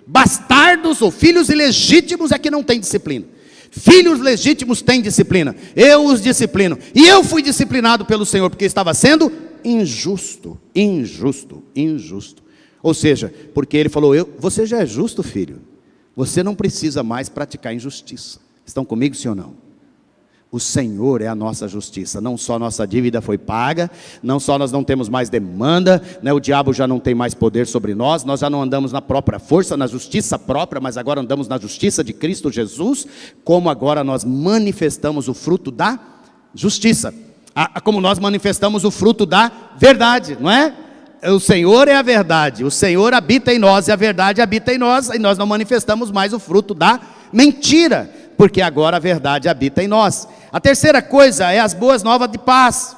Bastardos ou filhos ilegítimos é que não tem disciplina. Filhos legítimos têm disciplina. Eu os disciplino. E eu fui disciplinado pelo Senhor, porque estava sendo injusto. Ou seja, porque ele falou: você já é justo, filho. Você não precisa mais praticar injustiça. Estão comigo, sim ou não? O Senhor é a nossa justiça. Não só nossa dívida foi paga, não só nós não temos mais demanda, né? O diabo já não tem mais poder sobre nós, nós já não andamos na própria força, na justiça própria, mas agora andamos na justiça de Cristo Jesus, como agora nós manifestamos o fruto da justiça, como nós manifestamos o fruto da verdade, não é? O Senhor é a verdade, o Senhor habita em nós e a verdade habita em nós, e nós não manifestamos mais o fruto da mentira, porque agora a verdade habita em nós. A terceira coisa é as boas novas de paz.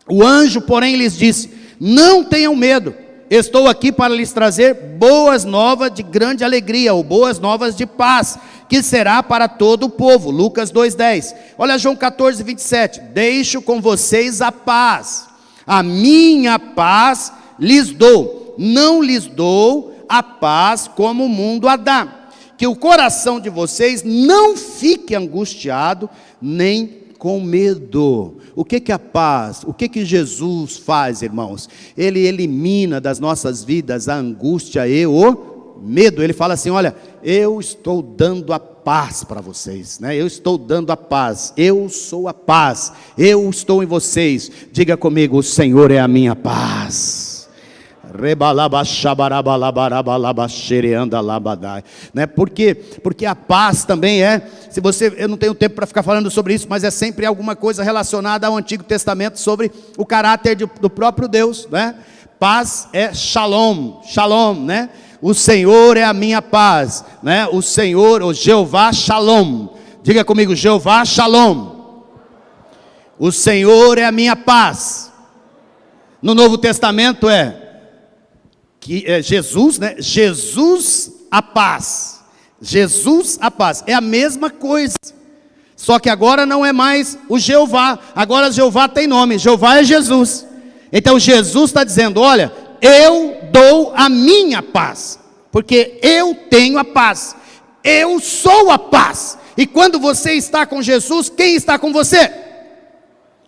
O anjo, porém, lhes disse: não tenham medo, estou aqui para lhes trazer boas novas de grande alegria, ou boas novas de paz, que será para todo o povo. Lucas 2,10. Olha João 14:27. Deixo com vocês a paz, a minha paz lhes dou, não lhes dou a paz como o mundo a dá. Que o coração de vocês não fique angustiado, nem com medo. O que é a paz? O que Jesus faz, irmãos? Ele elimina das nossas vidas a angústia e o medo. Ele fala assim: olha, eu estou dando a paz para vocês, né? Eu estou dando a paz, eu sou a paz, eu estou em vocês. Diga comigo: o Senhor é a minha paz. Né? Porque a paz também eu não tenho tempo para ficar falando sobre isso, mas é sempre alguma coisa relacionada ao Antigo Testamento sobre o caráter do próprio Deus, né? Paz é shalom, né? O Senhor é a minha paz, né? O Senhor, o Jeová Shalom. Diga comigo: Jeová Shalom. O Senhor é a minha paz. No Novo Testamento que é Jesus, né? Jesus a paz. Jesus a paz. É a mesma coisa. Só que agora não é mais o Jeová. Agora Jeová tem nome. Jeová é Jesus. Então Jesus está dizendo: olha, eu dou a minha paz, porque eu tenho a paz. Eu sou a paz. E quando você está com Jesus, quem está com você?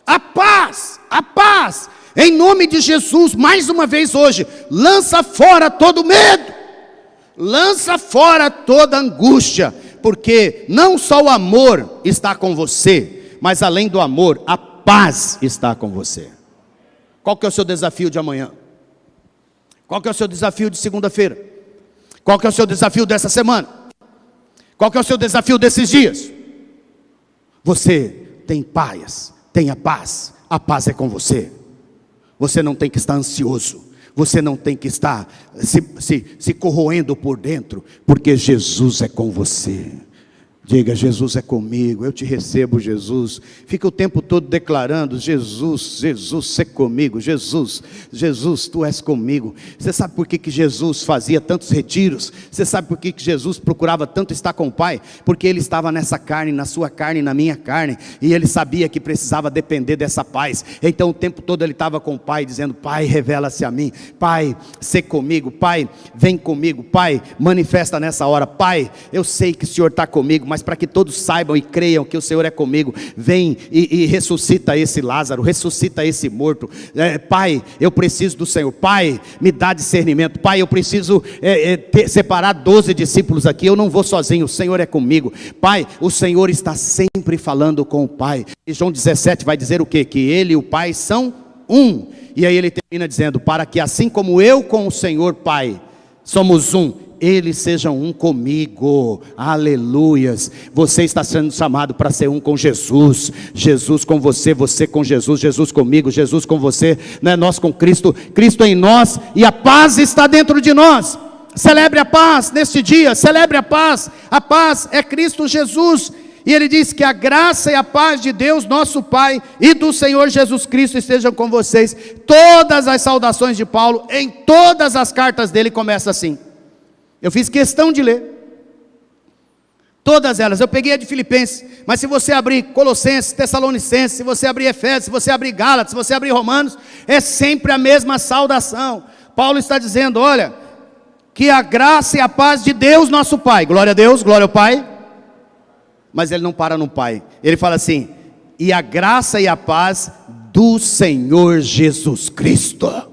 A paz. A paz. Em nome de Jesus, mais uma vez hoje, lança fora todo medo, lança fora toda angústia, porque não só o amor está com você, mas além do amor, a paz está com você. Qual que é o seu desafio de amanhã? Qual que é o seu desafio de segunda-feira? Qual que é o seu desafio dessa semana? Qual que é o seu desafio desses dias? Você tem paz, tenha paz, a paz é com você. Você não tem que estar ansioso, você não tem que estar se corroendo por dentro, porque Jesus é com você. Diga: Jesus é comigo, eu te recebo, Jesus. Fica o tempo todo declarando: Jesus, Jesus, sê comigo. Jesus, Jesus, tu és comigo. Você sabe por que Jesus fazia tantos retiros? Você sabe por que Jesus procurava tanto estar com o Pai? Porque Ele estava nessa carne, na sua carne, na minha carne, e Ele sabia que precisava depender dessa paz. Então o tempo todo Ele estava com o Pai, dizendo: Pai, revela-se a mim. Pai, sê comigo. Pai, vem comigo. Pai, manifesta nessa hora. Pai, eu sei que o Senhor está comigo, mas para que todos saibam e creiam que o Senhor é comigo, vem e ressuscita esse Lázaro, ressuscita esse morto. Pai, eu preciso do Senhor. Pai, me dá discernimento. Pai, eu preciso separar 12 discípulos aqui, eu não vou sozinho, o Senhor é comigo. Pai, o Senhor está sempre falando com o Pai. E João 17 vai dizer o quê? Que Ele e o Pai são um. E aí ele termina dizendo: para que assim como eu com o Senhor Pai somos um, eles sejam um comigo. Aleluias. Você está sendo chamado para ser um com Jesus. Jesus com você, você com Jesus, Jesus comigo, Jesus com você, né? Nós com Cristo, Cristo em nós, e a paz está dentro de nós. Celebre a paz neste dia, celebre a paz. A paz é Cristo Jesus. E ele diz que a graça e a paz de Deus, nosso Pai, e do Senhor Jesus Cristo estejam com vocês. Todas as saudações de Paulo, em todas as cartas dele, começa assim. Eu fiz questão de ler. Todas elas, eu peguei a de Filipenses, mas se você abrir Colossenses, Tessalonicenses, se você abrir Efésios, se você abrir Gálatas, se você abrir Romanos, é sempre a mesma saudação. Paulo está dizendo, olha, que a graça e a paz de Deus nosso Pai, glória a Deus, glória ao Pai, mas ele não para no Pai, ele fala assim, e a graça e a paz do Senhor Jesus Cristo.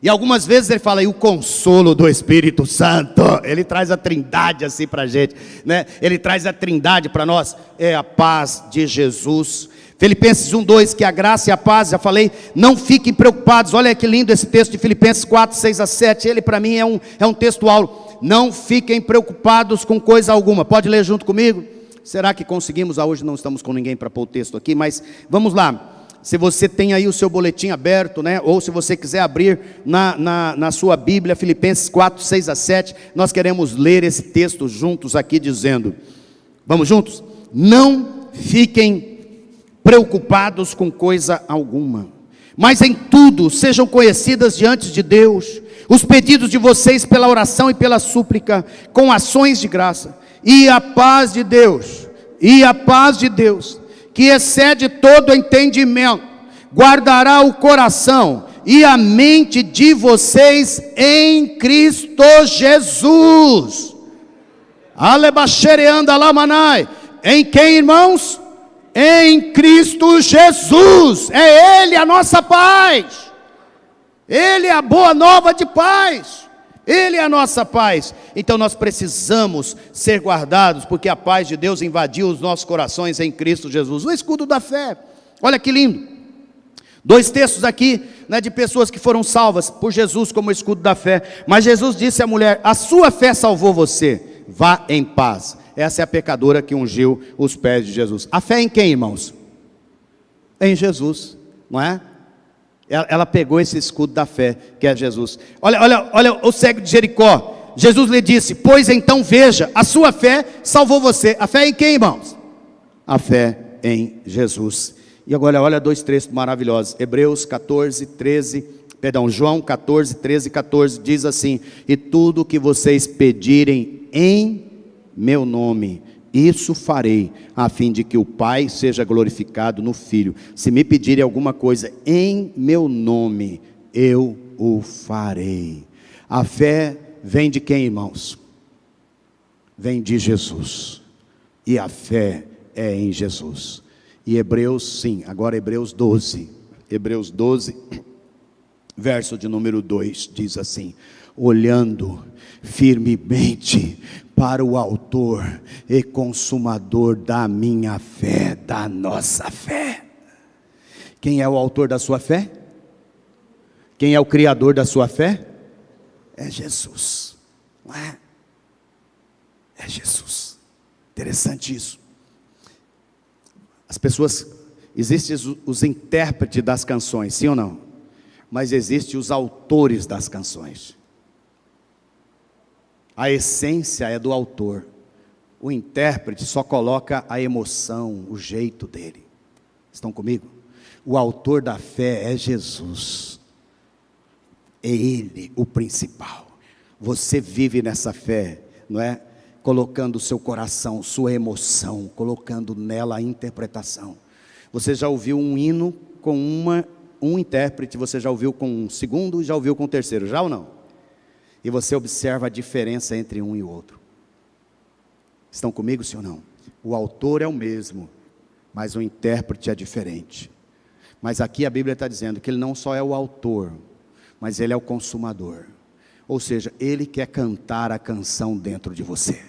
E algumas vezes ele fala, e o consolo do Espírito Santo, ele traz a trindade assim para a gente, né? Ele traz a trindade para nós, é a paz de Jesus. Filipenses 1:2, que a graça e a paz, já falei, não fiquem preocupados. Olha que lindo esse texto de Filipenses 4:6-7, ele para mim é um texto aula. Não fiquem preocupados com coisa alguma. Pode ler junto comigo? Será que conseguimos? Hoje não estamos com ninguém para pôr o texto aqui, mas vamos lá. Se você tem aí o seu boletim aberto, né? Ou se você quiser abrir na sua Bíblia, Filipenses 4:6-7, nós queremos ler esse texto juntos aqui dizendo, vamos juntos? Não fiquem preocupados com coisa alguma, mas em tudo sejam conhecidas diante de Deus os pedidos de vocês pela oração e pela súplica, com ações de graça, e a paz de Deus, que excede todo entendimento, guardará o coração e a mente de vocês em Cristo Jesus. Alebaxereanda lamanai. Em quem, irmãos? Em Cristo Jesus. É Ele a nossa paz. Ele é a boa nova de paz. Ele é a nossa paz. Então nós precisamos ser guardados, porque a paz de Deus invadiu os nossos corações em Cristo Jesus. O escudo da fé, olha que lindo. 2 textos aqui, né, de pessoas que foram salvas por Jesus como escudo da fé. Mas Jesus disse à mulher, a sua fé salvou você, vá em paz. Essa é a pecadora que ungiu os pés de Jesus. A fé em quem, irmãos? Em Jesus, não é? Ela pegou esse escudo da fé, que é Jesus. Olha o cego de Jericó. Jesus lhe disse, pois então veja, a sua fé salvou você. A fé em quem, irmãos? A fé em Jesus. E agora olha 2 textos maravilhosos. João 14, 13 e 14 diz assim, e tudo que vocês pedirem em meu nome, isso farei, a fim de que o Pai seja glorificado no Filho. Se me pedirem alguma coisa em meu nome, eu o farei. A fé vem de quem, irmãos? Vem de Jesus. E a fé é em Jesus. E Hebreus 12, verso de número 2, diz assim, olhando firmemente para o autor e consumador da minha fé, da nossa fé. Quem é o autor da sua fé? Quem é o criador da sua fé? É Jesus, não é? É Jesus. Interessante isso. As pessoas, existem os intérpretes das canções, sim ou não? Mas existem os autores das canções. A essência é do autor. O intérprete só coloca a emoção, o jeito dele. Estão comigo? O autor da fé é Jesus. É Ele o principal. Você vive nessa fé, não é? Colocando o seu coração, sua emoção, colocando nela a interpretação. Você já ouviu um hino com um intérprete, você já ouviu com um segundo, já ouviu com o terceiro, já ou não? E você observa a diferença entre um e o outro. Estão comigo, sim ou não? O autor é o mesmo, mas o intérprete é diferente. Mas aqui a Bíblia está dizendo que ele não só é o autor, mas ele é o consumador. Ou seja, ele quer cantar a canção dentro de você.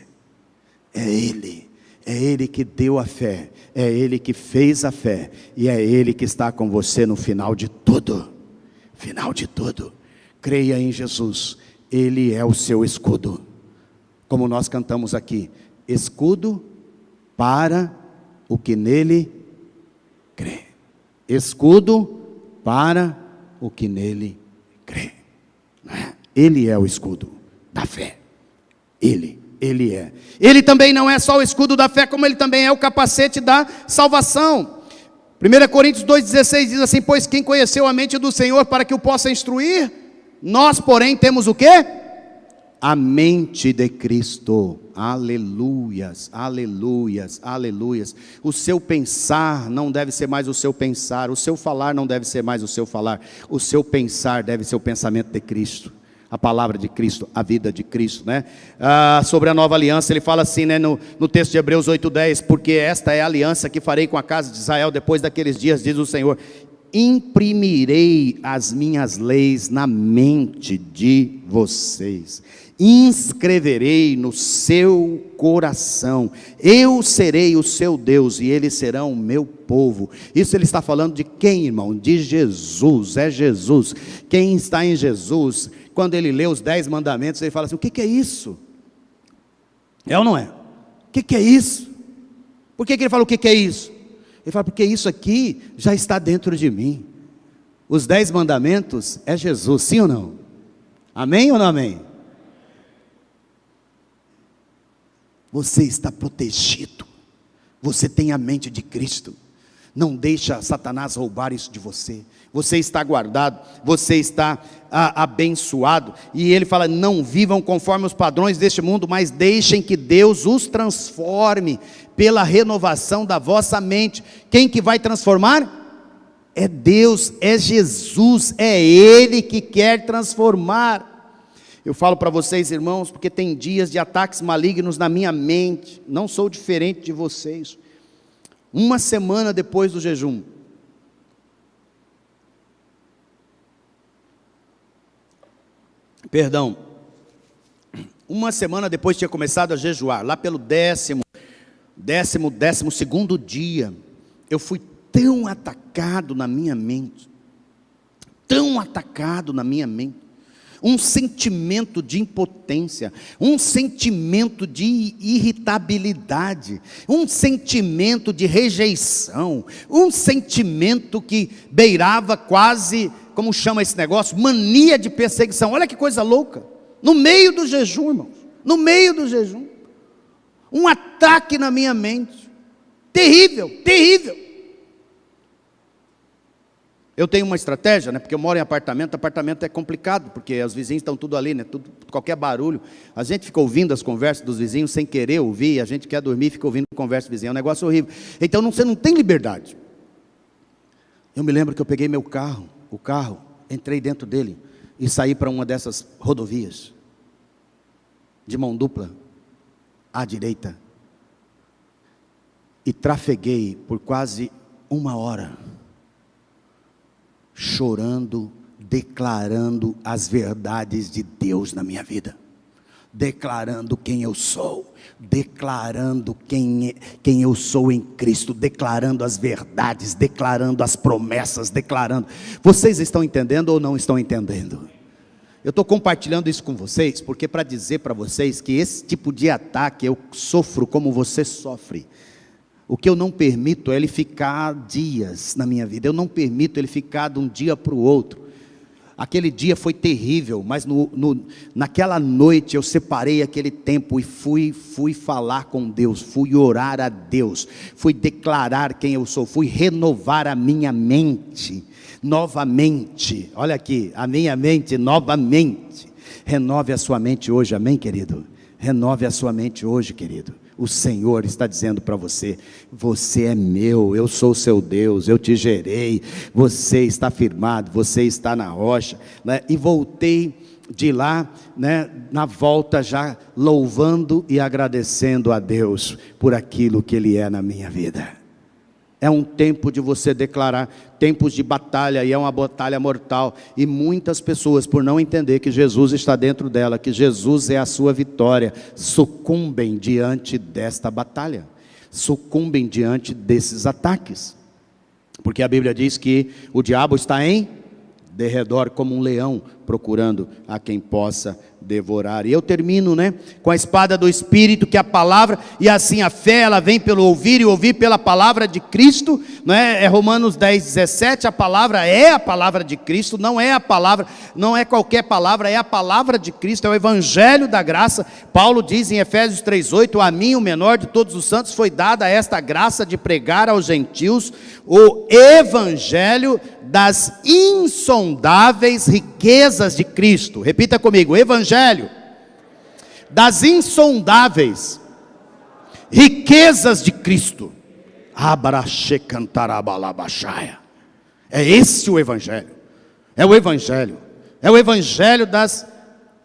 É Ele que deu a fé, é Ele que fez a fé, e é Ele que está com você no final de tudo. Final de tudo. Creia em Jesus. Ele é o seu escudo, como nós cantamos aqui, escudo para o que nele crê. Escudo para o que nele crê. Ele é o escudo da fé. Ele é. Ele também não é só o escudo da fé, como ele também é o capacete da salvação. 1 Coríntios 2,16 diz assim, pois quem conheceu a mente do Senhor para que o possa instruir? Nós, porém, temos o quê? A mente de Cristo. Aleluias, aleluias, aleluias. O seu pensar não deve ser mais o seu pensar, o seu falar não deve ser mais o seu falar, o seu pensar deve ser o pensamento de Cristo, a palavra de Cristo, a vida de Cristo, né? Sobre a nova aliança, ele fala assim, né, no texto de Hebreus 8:10, porque esta é a aliança que farei com a casa de Israel depois daqueles dias, diz o Senhor, imprimirei as minhas leis na mente de vocês, inscreverei no seu coração, eu serei o seu Deus e eles serão o meu povo. Isso ele está falando de quem, irmão? De Jesus, é Jesus. Quem está em Jesus, quando ele lê os 10 mandamentos, ele fala assim, o que é isso? É ou não é? O que é isso? Por que ele fala o que é isso? Ele fala, porque isso aqui já está dentro de mim. Os 10 mandamentos é Jesus, sim ou não? Amém ou não amém? Você está protegido, você tem a mente de Cristo, não deixa Satanás roubar isso de você, você está guardado, você está abençoado, e ele fala, não vivam conforme os padrões deste mundo, mas deixem que Deus os transforme, pela renovação da vossa mente. Quem que vai transformar? É Deus, é Jesus, é Ele que quer transformar. Eu falo para vocês, irmãos, porque tem dias de ataques malignos na minha mente, não sou diferente de vocês. Uma semana depois do jejum, uma semana depois tinha começado a jejuar, lá pelo 12º dia, eu fui tão atacado na minha mente, um sentimento de impotência, um sentimento de irritabilidade, um sentimento de rejeição, um sentimento que beirava quase, como chama esse negócio? Mania de perseguição. Olha que coisa louca, no meio do jejum, irmãos, no meio do jejum, um ataque na minha mente, terrível, terrível. Eu tenho uma estratégia, né? Porque eu moro em apartamento é complicado, porque os vizinhos estão tudo ali, né? Qualquer barulho, a gente fica ouvindo as conversas dos vizinhos sem querer ouvir, a gente quer dormir e fica ouvindo a conversa do vizinho, é um negócio horrível. Então você não tem liberdade. Eu me lembro que eu peguei o carro, entrei dentro dele e saí para uma dessas rodovias, de mão dupla, à direita, e trafeguei por quase 1 hora, chorando, declarando as verdades de Deus na minha vida, declarando quem eu sou, declarando quem eu sou em Cristo, declarando as verdades, declarando as promessas, declarando. Vocês estão entendendo ou não estão entendendo? Eu estou compartilhando isso com vocês, porque para dizer para vocês que esse tipo de ataque eu sofro como você sofre. O que eu não permito é ele ficar dias na minha vida, eu não permito ele ficar de um dia para o outro. Aquele dia foi terrível, mas naquela noite eu separei aquele tempo e fui falar com Deus, fui orar a Deus, fui declarar quem eu sou, fui renovar a minha mente novamente. Olha aqui, a minha mente novamente. Renove a sua mente hoje, amém, querido? Renove a sua mente hoje, querido. O Senhor está dizendo para você, você é meu, eu sou o seu Deus, eu te gerei, você está firmado, você está na rocha, né? E voltei de lá, né, na volta já louvando e agradecendo a Deus por aquilo que Ele é na minha vida. É um tempo de você declarar, tempos de batalha, e é uma batalha mortal, e muitas pessoas, por não entender que Jesus está dentro dela, que Jesus é a sua vitória, sucumbem diante desta batalha, sucumbem diante desses ataques, porque a Bíblia diz que o diabo está em derredor como um leão, procurando a quem possa devorar. E eu termino, né, com a espada do Espírito, que é a palavra, e assim a fé, ela vem pelo ouvir, e ouvir pela palavra de Cristo, né? É Romanos 10:17, a palavra é a palavra de Cristo, não é a palavra, não é qualquer palavra, é a palavra de Cristo, é o evangelho da graça. Paulo diz em Efésios 3:8, a mim, o menor de todos os santos, foi dada esta graça de pregar aos gentios o evangelho das insondáveis riquezas de Cristo. Repita comigo, evangelho das insondáveis riquezas de Cristo. É esse o Evangelho. É o Evangelho. É o Evangelho das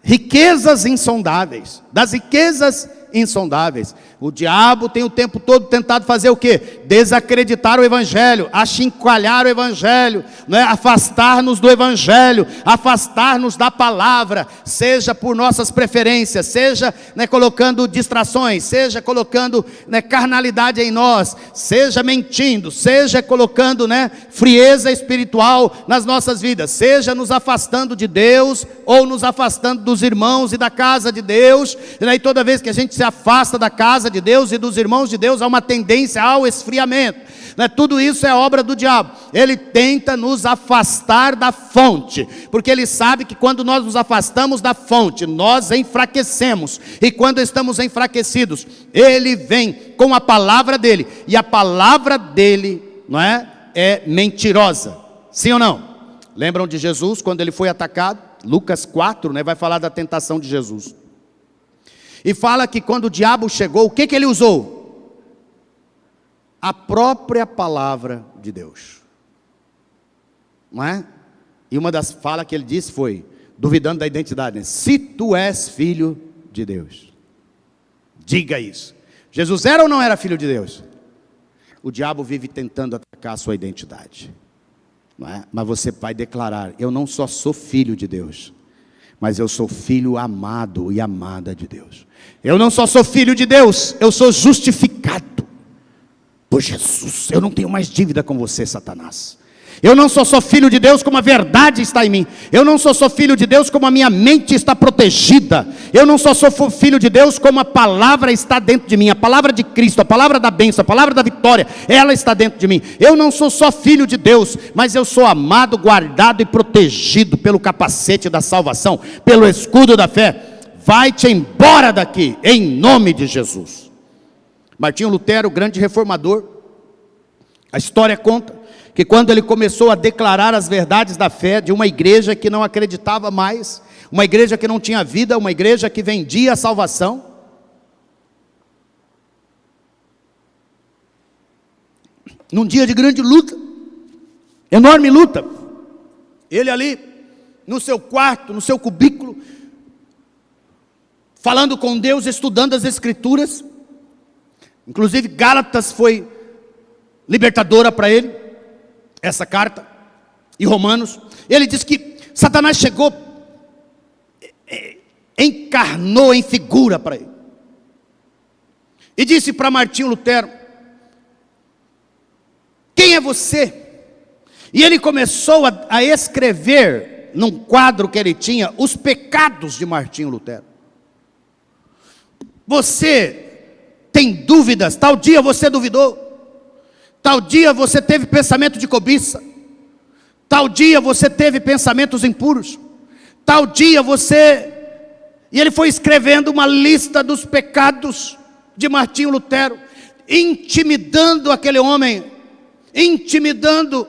riquezas insondáveis. Das riquezas insondáveis. O diabo tem o tempo todo tentado fazer o quê? Desacreditar o Evangelho, achincalhar o Evangelho, né? Afastar-nos do Evangelho, afastar-nos da palavra, seja por nossas preferências, seja, né, colocando distrações, seja colocando, né, carnalidade em nós, seja mentindo, seja colocando, né, frieza espiritual nas nossas vidas, seja nos afastando de Deus ou nos afastando dos irmãos e da casa de Deus, né? E toda vez que a gente se afasta da casa de Deus e dos irmãos de Deus, há uma tendência ao esfriamento, né? Tudo isso é obra do diabo. Ele tenta nos afastar da fonte, porque ele sabe que quando nós nos afastamos da fonte, nós enfraquecemos, e quando estamos enfraquecidos, ele vem com a palavra dele, e a palavra dele, não é mentirosa, sim ou não? Lembram de Jesus quando ele foi atacado? Lucas 4, né, vai falar da tentação de Jesus. E fala que quando o diabo chegou, o que ele usou? A própria palavra de Deus. Não é? E uma das falas que ele disse foi, duvidando da identidade, né? Se tu és filho de Deus, diga isso. Jesus era ou não era filho de Deus? O diabo vive tentando atacar a sua identidade. Não é? Mas você vai declarar, eu não só sou filho de Deus, mas eu sou filho amado e amada de Deus. Eu não só sou filho de Deus, eu sou justificado por Jesus. Eu não tenho mais dívida com você, Satanás. Eu não só sou filho de Deus como a verdade está em mim. Eu não só sou filho de Deus como a minha mente está protegida. Eu não só sou filho de Deus como a palavra está dentro de mim. A palavra de Cristo, a palavra da bênção, a palavra da vitória, ela está dentro de mim. Eu não sou só filho de Deus, mas eu sou amado, guardado e protegido pelo capacete da salvação, pelo escudo da fé. Vai-te embora daqui, em nome de Jesus. Martinho Lutero, grande reformador, a história conta que quando ele começou a declarar as verdades da fé de uma igreja que não acreditava mais, uma igreja que não tinha vida, uma igreja que vendia a salvação, num dia de grande luta, enorme luta, ele ali, no seu quarto, no seu cubículo, falando com Deus, estudando as Escrituras, inclusive Gálatas foi libertadora para ele, essa carta, e Romanos. Ele diz que Satanás chegou, encarnou em figura para ele, e disse para Martinho Lutero, quem é você? E ele começou a escrever, num quadro que ele tinha, os pecados de Martinho Lutero. Você tem dúvidas, tal dia você duvidou, tal dia você teve pensamento de cobiça, tal dia você teve pensamentos impuros, tal dia você... E ele foi escrevendo uma lista dos pecados de Martinho Lutero, intimidando aquele homem, intimidando,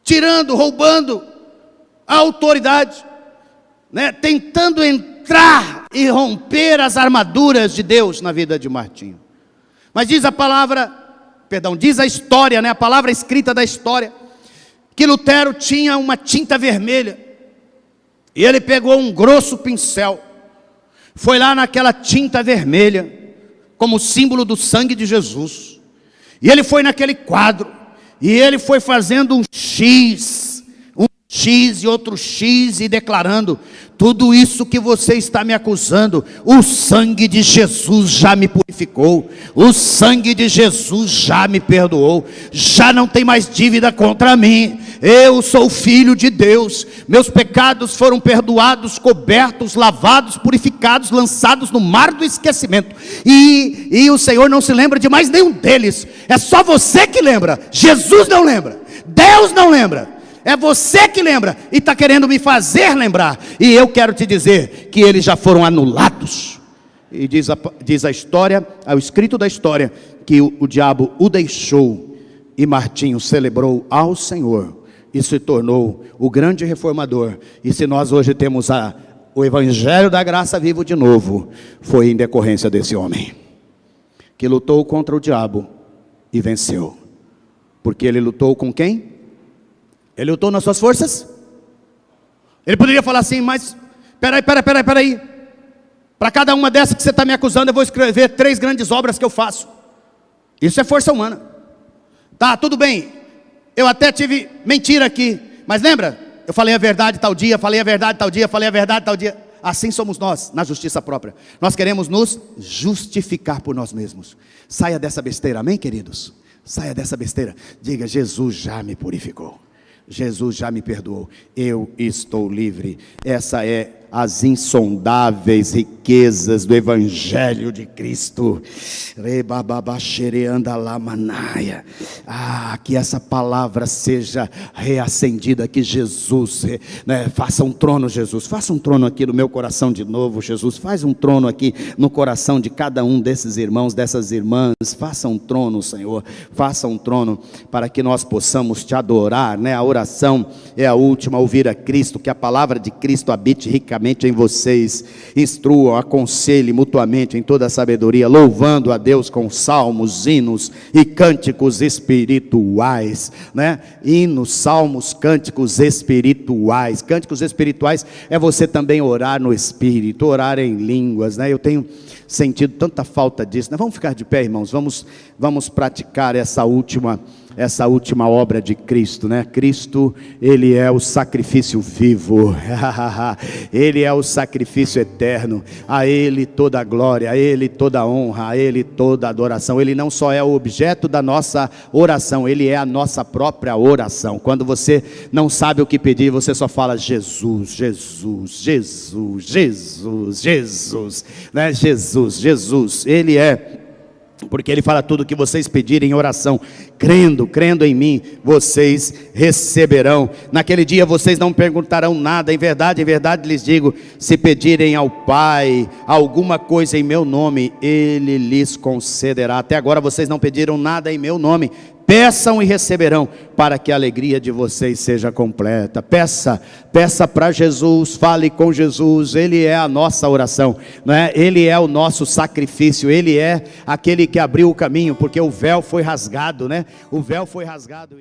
tirando, roubando a autoridade, né? Tentando entrar e romper as armaduras de Deus na vida de Martinho. Mas diz a palavra, diz a história, né? A palavra escrita da história, que Lutero tinha uma tinta vermelha, e ele pegou um grosso pincel, foi lá naquela tinta vermelha, como símbolo do sangue de Jesus, e ele foi naquele quadro, e ele foi fazendo um X e outro X, e declarando, tudo isso que você está me acusando, o sangue de Jesus já me purificou, o sangue de Jesus já me perdoou, já não tem mais dívida contra mim, eu sou filho de Deus, meus pecados foram perdoados, cobertos, lavados, purificados, lançados no mar do esquecimento, e o Senhor não se lembra de mais nenhum deles, é só você que lembra, Jesus não lembra, Deus não lembra, é você que lembra, e está querendo me fazer lembrar, e eu quero te dizer, que eles já foram anulados, e diz a história, o escrito da história, que o diabo o deixou, e Martinho celebrou ao Senhor, e se tornou o grande reformador. E se nós hoje temos o evangelho da graça vivo de novo foi em decorrência desse homem, que lutou contra o diabo e venceu. Porque ele lutou com quem? Ele lutou nas suas forças? Ele poderia falar assim, mas peraí. Para cada uma dessas que você está me acusando, eu vou escrever 3 grandes obras que eu faço. Isso é força humana. Tá, tudo bem. Eu até tive mentira aqui, mas lembra? Eu falei a verdade tal dia, falei a verdade tal dia, falei a verdade tal dia. Assim somos nós, na justiça própria. Nós queremos nos justificar por nós mesmos. Saia dessa besteira, amém, queridos? Saia dessa besteira. Diga, Jesus já me purificou. Jesus já me perdoou. Eu estou livre. Essa é as insondáveis riquezas do Evangelho de Cristo. Que essa palavra seja reacendida, que Jesus, faça um trono, Jesus, faça um trono aqui no meu coração de novo, Jesus, faz um trono aqui no coração de cada um desses irmãos, dessas irmãs, faça um trono, Senhor, faça um trono, para que nós possamos te adorar, a oração é a última, ouvir a Cristo, que a palavra de Cristo habite ricamente em vocês, instruam, aconselhem mutuamente em toda a sabedoria, louvando a Deus com salmos, hinos e cânticos espirituais, hinos, salmos, cânticos espirituais. Cânticos espirituais é você também orar no Espírito, orar em línguas, eu tenho sentido tanta falta disso, Vamos ficar de pé, irmãos, vamos praticar essa última obra de Cristo, Cristo, Ele é o sacrifício vivo, Ele é o sacrifício eterno, a Ele toda a glória, a Ele toda a honra, a Ele toda a adoração. Ele não só é o objeto da nossa oração, Ele é a nossa própria oração. Quando você não sabe o que pedir, você só fala Jesus, Jesus, Jesus, Jesus, Jesus, Jesus, Ele é. Porque Ele fala tudo que vocês pedirem em oração, crendo em mim, vocês receberão. Naquele dia vocês não perguntarão nada, em verdade lhes digo, se pedirem ao Pai alguma coisa em meu nome, Ele lhes concederá. Até agora vocês não pediram nada em meu nome. Peçam e receberão, para que a alegria de vocês seja completa. Peça para Jesus, fale com Jesus, Ele é a nossa oração, Ele é o nosso sacrifício, Ele é aquele que abriu o caminho, porque o véu foi rasgado, O véu foi rasgado.